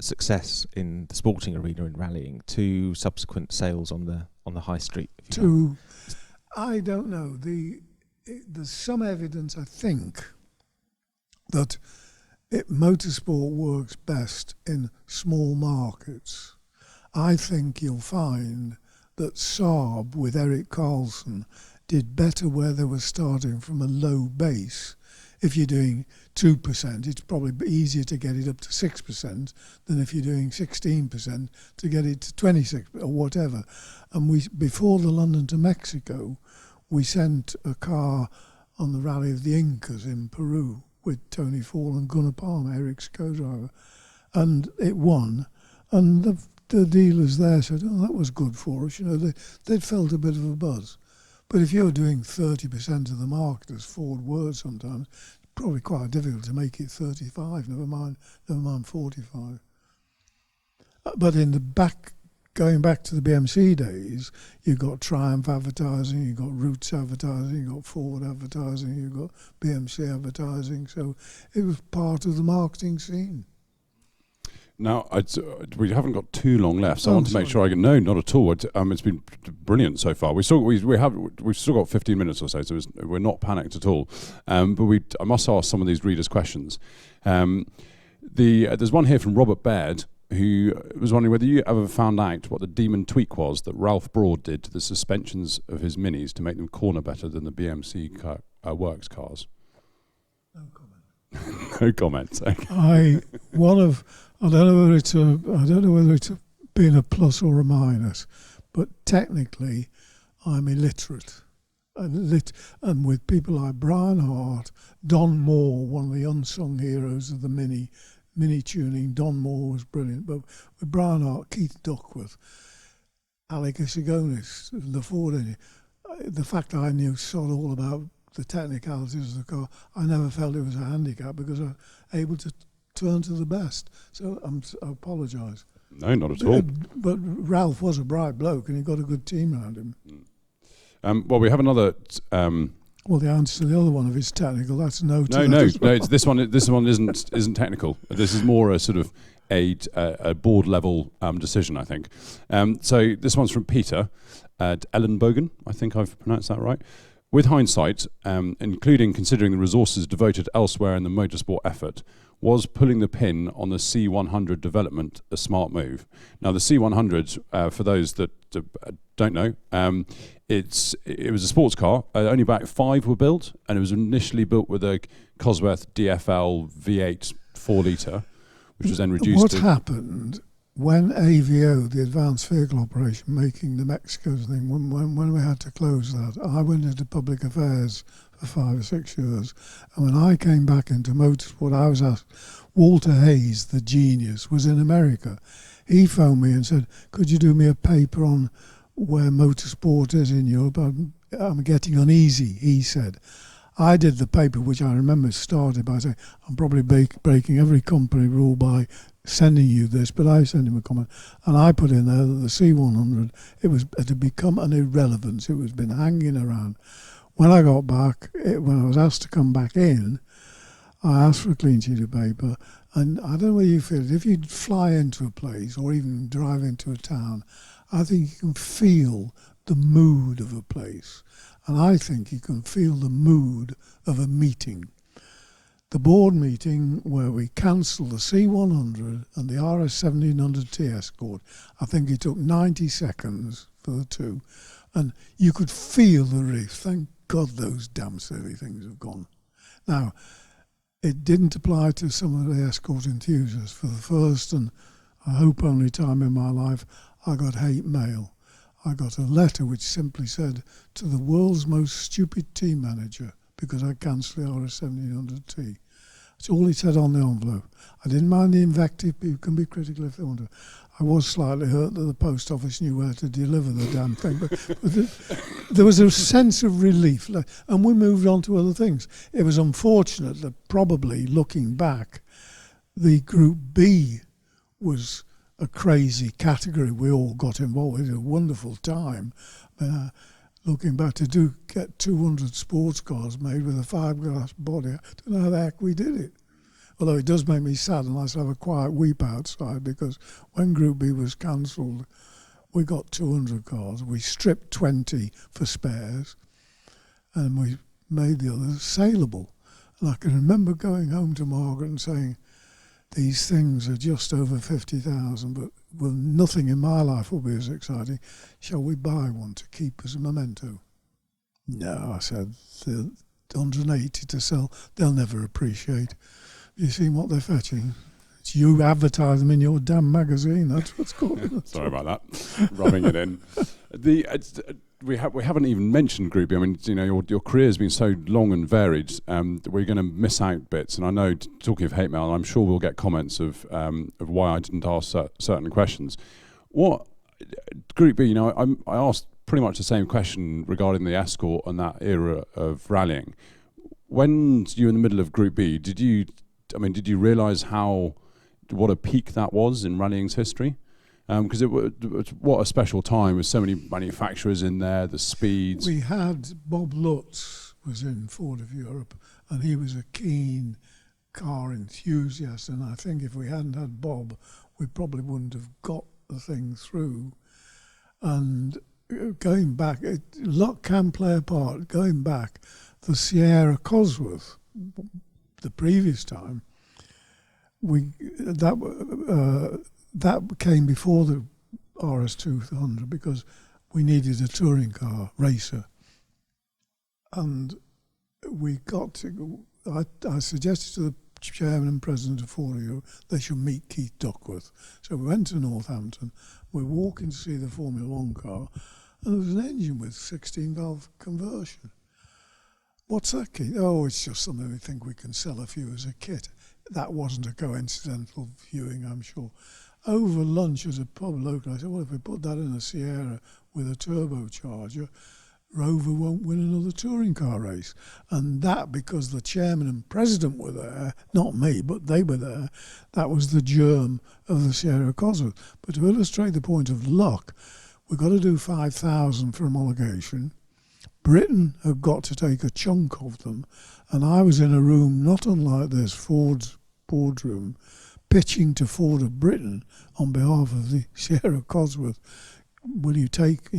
success in the sporting arena in rallying to subsequent sales on the high street? I don't know. There's some evidence, I think, that motorsport works best in small markets. I think you'll find that Saab with Eric Carlson did better where they were starting from a low base. If you're doing 2%, it's probably easier to get it up to 6% than if you're doing 16% to get it to 26 or whatever. And before the London to Mexico, we sent a car on the Rally of the Incas in Peru with Tony Fall and Gunnar Palmer, Eric's co-driver, and it won. And the dealers there said, "Oh, that was good for us." You know, they'd felt a bit of a buzz. But if you're doing 30% of the market, as Ford were sometimes, it's probably quite difficult to make it 35. Never mind 45. But in the back, going back to the BMC days, you've got Triumph advertising, you've got Roots advertising, you've got Ford advertising, you've got BMC advertising. So it was part of the marketing scene. Now, we haven't got too long left, so I want to make sure I get... No, not at all. It's been brilliant so far. We've still got 15 minutes or so we're not panicked at all. But I must ask some of these readers' questions. There's one here from Robert Baird, who was wondering whether you ever found out what the demon tweak was that Ralph Broad did to the suspensions of his Minis to make them corner better than the BMC works cars. No comment. No comment. Okay. I don't know whether it's been a plus or a minus, but technically, I'm illiterate. And with people like Brian Hart, Don Moore, one of the unsung heroes of the mini tuning, Don Moore was brilliant. But with Brian Hart, Keith Duckworth, Alec Isigonis, the Ford engine, the fact I knew sod all about the technicalities of the car, I never felt it was a handicap because I was able to turn to the best. So I apologise. No, not at all. But Ralph was a bright bloke, and he got a good team around him. Well, we have another. Well, the answer to the other one, if it's technical, that's no. No. It's this one. This one isn't technical. This is more a sort of a board level decision, I think. So this one's from Peter at Ellenbogen. I think I've pronounced that right. With hindsight, including considering the resources devoted elsewhere in the motorsport effort, was pulling the pin on the C100 development a smart move? Now, the C100, for those that don't know, it was a sports car. Only about 5 were built, and it was initially built with a Cosworth DFL V8 4-litre, which was then reduced. What happened when AVO, the Advanced Vehicle Operation, making the Mexico thing, when we had to close that, I went into public affairs for 5 or 6 years, and when I came back into motorsport, I was asked, Walter Hayes, the genius, was in America. He phoned me and said, could you do me a paper on where motorsport is in Europe? I'm getting uneasy, he said. I did the paper, which I remember started by saying, I'm probably breaking every company rule by sending you this, but I sent him a comment, and I put in there that the C100, it had become an irrelevance. It was been hanging around. When I got back, when I was asked to come back in, I asked for a clean sheet of paper, and I don't know whether you feel it, if you fly into a place or even drive into a town, I think you can feel the mood of a place, and I think you can feel the mood of a meeting. The board meeting where we cancelled the C100 and the RS1700T Escort, I think it took 90 seconds for the two, and you could feel the relief. Thank God those damn silly things have gone. Now, it didn't apply to some of the Escort enthusiasts. For the first and I hope only time in my life, I got hate mail. I got a letter which simply said, to the world's most stupid team manager, because I cancelled the RS1700T. That's all he said on the envelope. I didn't mind the invective. People can be critical if they want to. I was slightly hurt that the post office knew where to deliver the damn thing, but there was a sense of relief, and we moved on to other things. It was unfortunate that probably, looking back, the Group B was a crazy category. We all got involved. It was a wonderful time. Looking back, to get 200 sports cars made with a fiberglass body, I don't know how the heck we did it. Although it does make me sad, and I have a quiet weep outside, because when Group B was cancelled, we got 200 cars. We stripped 20 for spares, and we made the others saleable. And I can remember going home to Margaret and saying, these things are just over 50,000, but well, nothing in my life will be as exciting. Shall we buy one to keep as a memento? No, I said, the 180 to sell, they'll never appreciate. You seen what they're fetching? It's you advertise them in your damn magazine. That's what's called. Sorry about that. Rubbing it in. We haven't even mentioned Group B. I mean, you know, your career's been so long and varied. We're going to miss out bits. And I know, talking of hate mail, I'm sure we'll get comments of why I didn't ask certain questions. What Group B? You know, I asked pretty much the same question regarding the Escort and that era of rallying. When you were in the middle of Group B, did you realise what a peak that was in rallying's history? Because what a special time with so many manufacturers in there, the speeds. We had Bob Lutz was in Ford of Europe, and he was a keen car enthusiast, and I think if we hadn't had Bob, we probably wouldn't have got the thing through. And going back, luck can play a part. Going back, the Sierra Cosworth, the previous time, that came before the RS200 because we needed a touring car racer, and we got to. I suggested to the chairman and president of Ford Escort they should meet Keith Duckworth. So we went to Northampton. We're walking to see the Formula One car, and there was an engine with 16-valve conversion. What's that, Keith? Oh, it's just something we think we can sell a few as a kit. That wasn't a coincidental viewing, I'm sure. Over lunch at a pub local, I said, well, if we put that in a Sierra with a turbocharger, Rover won't win another touring car race. And that, because the chairman and president were there, not me, but they were there, that was the germ of the Sierra Cosworth. But to illustrate the point of luck, we've got to do 5,000 for homologation. Britain had got to take a chunk of them, and I was in a room not unlike this, Ford's boardroom, pitching to Ford of Britain on behalf of the Sierra Cosworth. Will you take,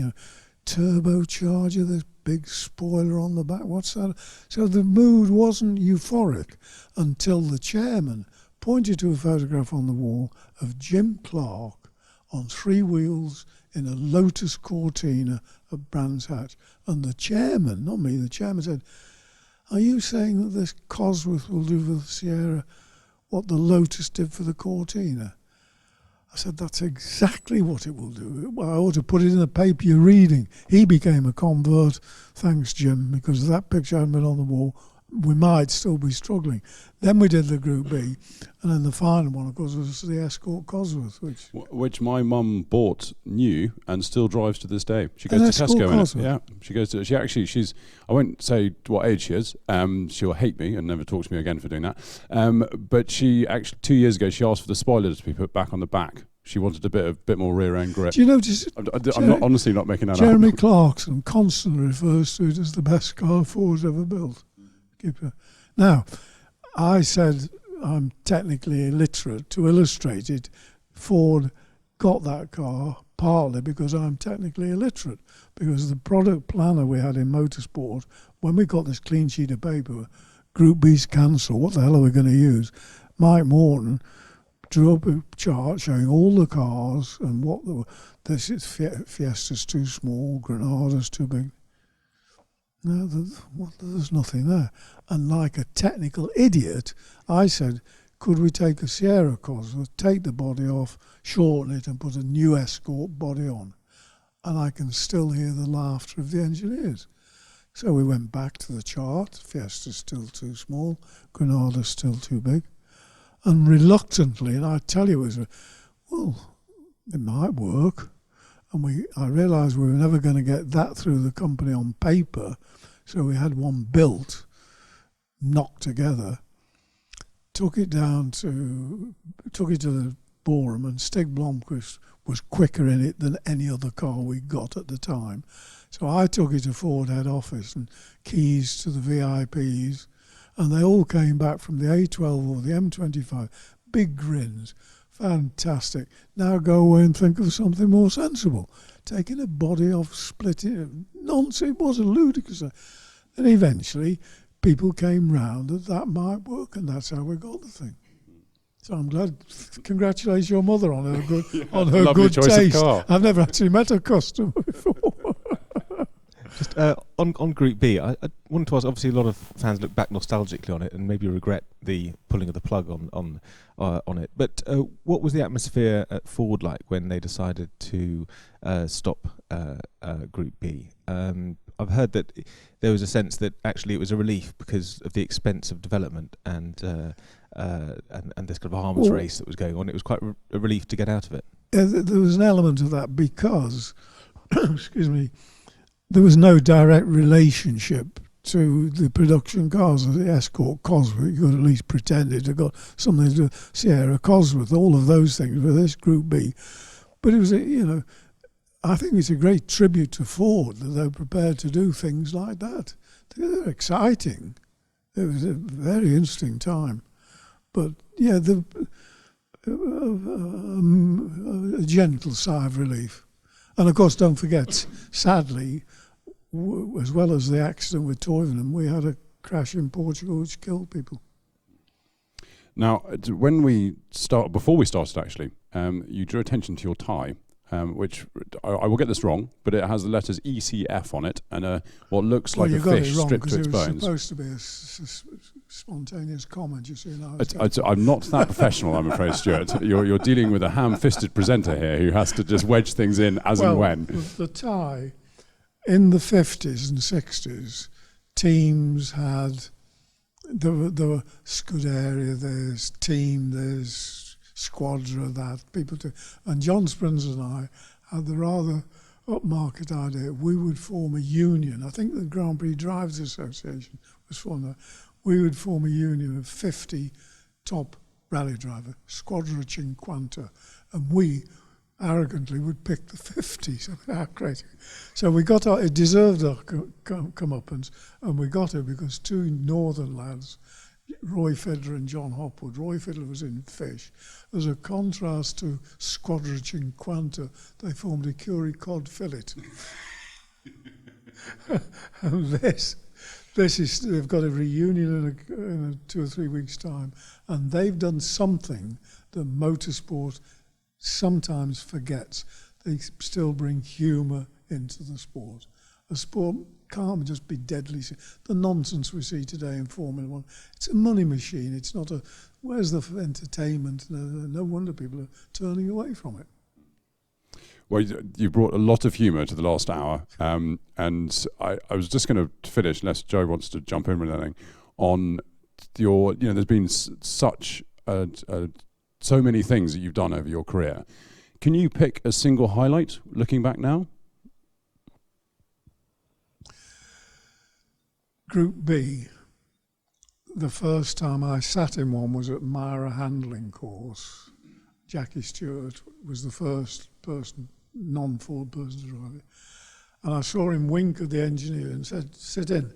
turbocharger, this big spoiler on the back, what's that? So the mood wasn't euphoric until the chairman pointed to a photograph on the wall of Jim Clark on 3 wheels in a Lotus Cortina at Brands Hatch. And the chairman, not me, the chairman said, "Are you saying that this Cosworth will do for the Sierra what the Lotus did for the Cortina?" I said, "That's exactly what it will do. Well, I ought to put it in the paper you're reading." He became a convert. Thanks, Jim, because if that picture hadn't been on the wall, we might still be struggling. Then we did the Group B, and then the final one, of course, was the Escort Cosworth, which my mum bought new and still drives to this day. She goes to Tesco in it. Yeah, she goes to. She's. I won't say what age she is. She'll hate me and never talk to me again for doing that. But she actually 2 years ago she asked for the spoiler to be put back on the back. She wanted a bit more rear end grip. Do you notice? I'm not honestly not making that Jeremy up. Clarkson constantly refers to it as the best car Ford's ever built. Now, I said I'm technically illiterate. To illustrate it, Ford got that car partly because I'm technically illiterate, because the product planner we had in motorsport, when we got this clean sheet of paper, Group B's cancelled, what the hell are we going to use? Mike Morton drew up a chart showing all the cars and what they were. This is Fiesta's too small, Granada's too big. No, there's nothing there. And like a technical idiot, I said, could we take a Sierra Cosworth, take the body off, shorten it and put a new Escort body on? And I can still hear the laughter of the engineers. So we went back to the chart. Fiesta's still too small, Granada's still too big. And reluctantly, and I tell you, it might work. And I realised we were never going to get that through the company on paper, so we had one built, knocked together, took it to the Borum, and Stig Blomqvist was quicker in it than any other car we got at the time. So I took it to Ford head office and keys to the VIPs, and they all came back from the A12 or the M25, big grins. Fantastic. Now go away and think of something more sensible. Taking a body off, splitting it. Nonsense. It was a ludicrous. And eventually people came round that might work, and that's how we got the thing. So I'm glad. Congratulate your mother on her good taste. I've never actually met a customer before. Just on Group B, I wanted to ask. Obviously, a lot of fans look back nostalgically on it and maybe regret the pulling of the plug on it. But what was the atmosphere at Ford like when they decided to stop Group B? I've heard that there was a sense that actually it was a relief because of the expense of development and this kind of arms race that was going on. It was quite a relief to get out of it. There was an element of that because, excuse me, there was no direct relationship to the production cars of the Escort Cosworth. You could at least pretend it had got something to do with Sierra Cosworth, all of those things with this Group B. But it was, I think it's a great tribute to Ford that they're prepared to do things like that. They're exciting. It was a very interesting time. But, yeah, a gentle sigh of relief. And, of course, don't forget, sadly, as well as the accident with Toivonen, we had a crash in Portugal which killed people. Now, before we started actually, you drew attention to your tie, which I will get this wrong, but it has the letters ECF on it and what looks like a fish stripped to its bones. It was supposed to be a spontaneous comment, you see. I'm not that professional, I'm afraid, Stuart. You're dealing with a ham-fisted presenter here who has to just wedge things in and when. The tie, in the 50s and 60s, teams had, there were Scuderia, there's Team, there's Squadra, that, people do. And John Springs and I had the rather upmarket idea. We would form a union. I think the Grand Prix Drivers Association was formed there. We would form a union of 50 top rally drivers, Squadra Cinquanta, and we arrogantly would pick the 50. So how crazy. So we got our, it deserved our comeuppance, and we got it because two northern lads, Roy Fiddler and John Hopwood. Roy Fiddler was in Fish. As a contrast to Squadra Cinquanta, they formed a curry cod fillet. And this is, they've got a reunion in a 2 or 3 weeks' time, and they've done something that motorsport sometimes forgets. They still bring humour into the sport. A sport can't just be deadly. The nonsense we see today in Formula One, it's a money machine. It's not a, where's the entertainment? No wonder people are turning away from it. Well, you brought a lot of humour to the last hour, and I was just going to finish, unless Joe wants to jump in with anything, on your, there's been such so many things that you've done over your career. Can you pick a single highlight looking back now? Group B, the first time I sat in one was at Myra Handling course. Jackie Stewart was the first person, non-Ford person to drive it. And I saw him wink at the engineer and said, "Sit in."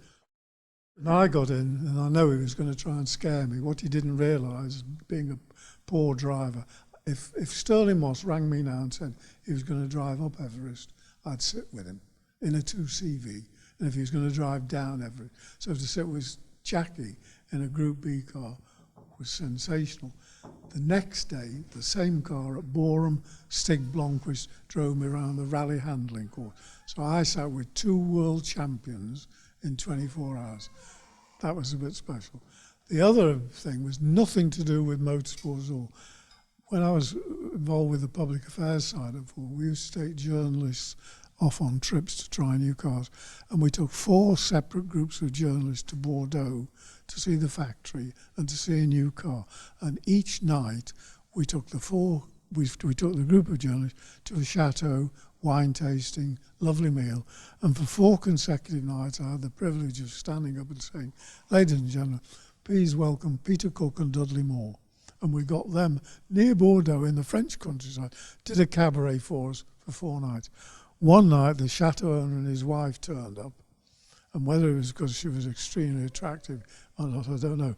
And I got in, and I know he was going to try and scare me. What he didn't realise, being a poor driver, if Sterling Moss rang me now and said he was going to drive up Everest, I'd sit with him in a 2CV. And if he was going to drive down Everest. So to sit with Jackie in a Group B car was sensational. The next day, the same car at Boreham, Stig Blomqvist drove me around the rally handling course. So I sat with 2 world champions in 24 hours. That was a bit special. The other thing was nothing to do with motorsport at all. When I was involved with the public affairs side of Ford, we used to take journalists off on trips to try new cars, and we took 4 separate groups of journalists to Bordeaux to see the factory and to see a new car. And each night we took the group of journalists to a chateau, wine tasting, lovely meal, and for 4 consecutive nights I had the privilege of standing up and saying, "Ladies and gentlemen, please welcome Peter Cook and Dudley Moore." And we got them near Bordeaux in the French countryside, did a cabaret for us for 4 nights. One night, the chateau owner and his wife turned up, and whether it was because she was extremely attractive or not, I don't know.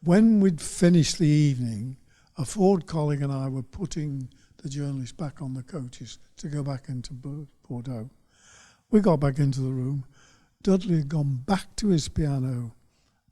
When we'd finished the evening, a Ford colleague and I were putting the journalists back on the coaches to go back into Bordeaux. We got back into the room. Dudley had gone back to his piano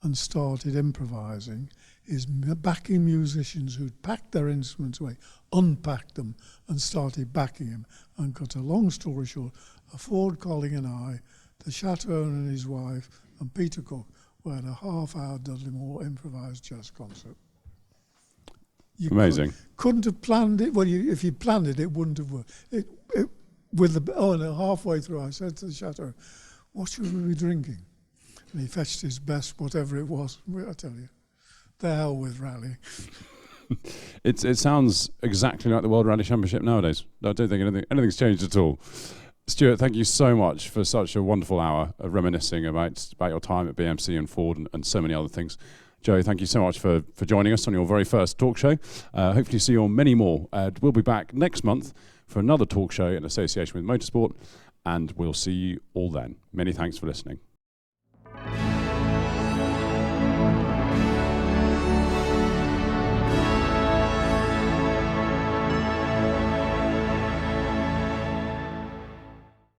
and started improvising. His backing musicians who'd packed their instruments away unpacked them and started backing him. And cut a long story short, a Ford colleague and I, the chateau owner and his wife, and Peter Cook were at a half-hour Dudley Moore improvised jazz concert. You Amazing. Couldn't have planned it. Well, if you planned it, it wouldn't have worked. And halfway through, I said to the chateau, "What should we be drinking?" And he fetched his best, whatever it was. I tell you, the hell with rally. It sounds exactly like the World Rally Championship nowadays. I don't think anything's changed at all. Stuart, thank you so much for such a wonderful hour of reminiscing about your time at BMC and Ford and so many other things. Joe, thank you so much for joining us on your very first talk show. Hopefully see you on many more. We'll be back next month for another talk show in association with Motorsport, and we'll see you all then. Many thanks for listening.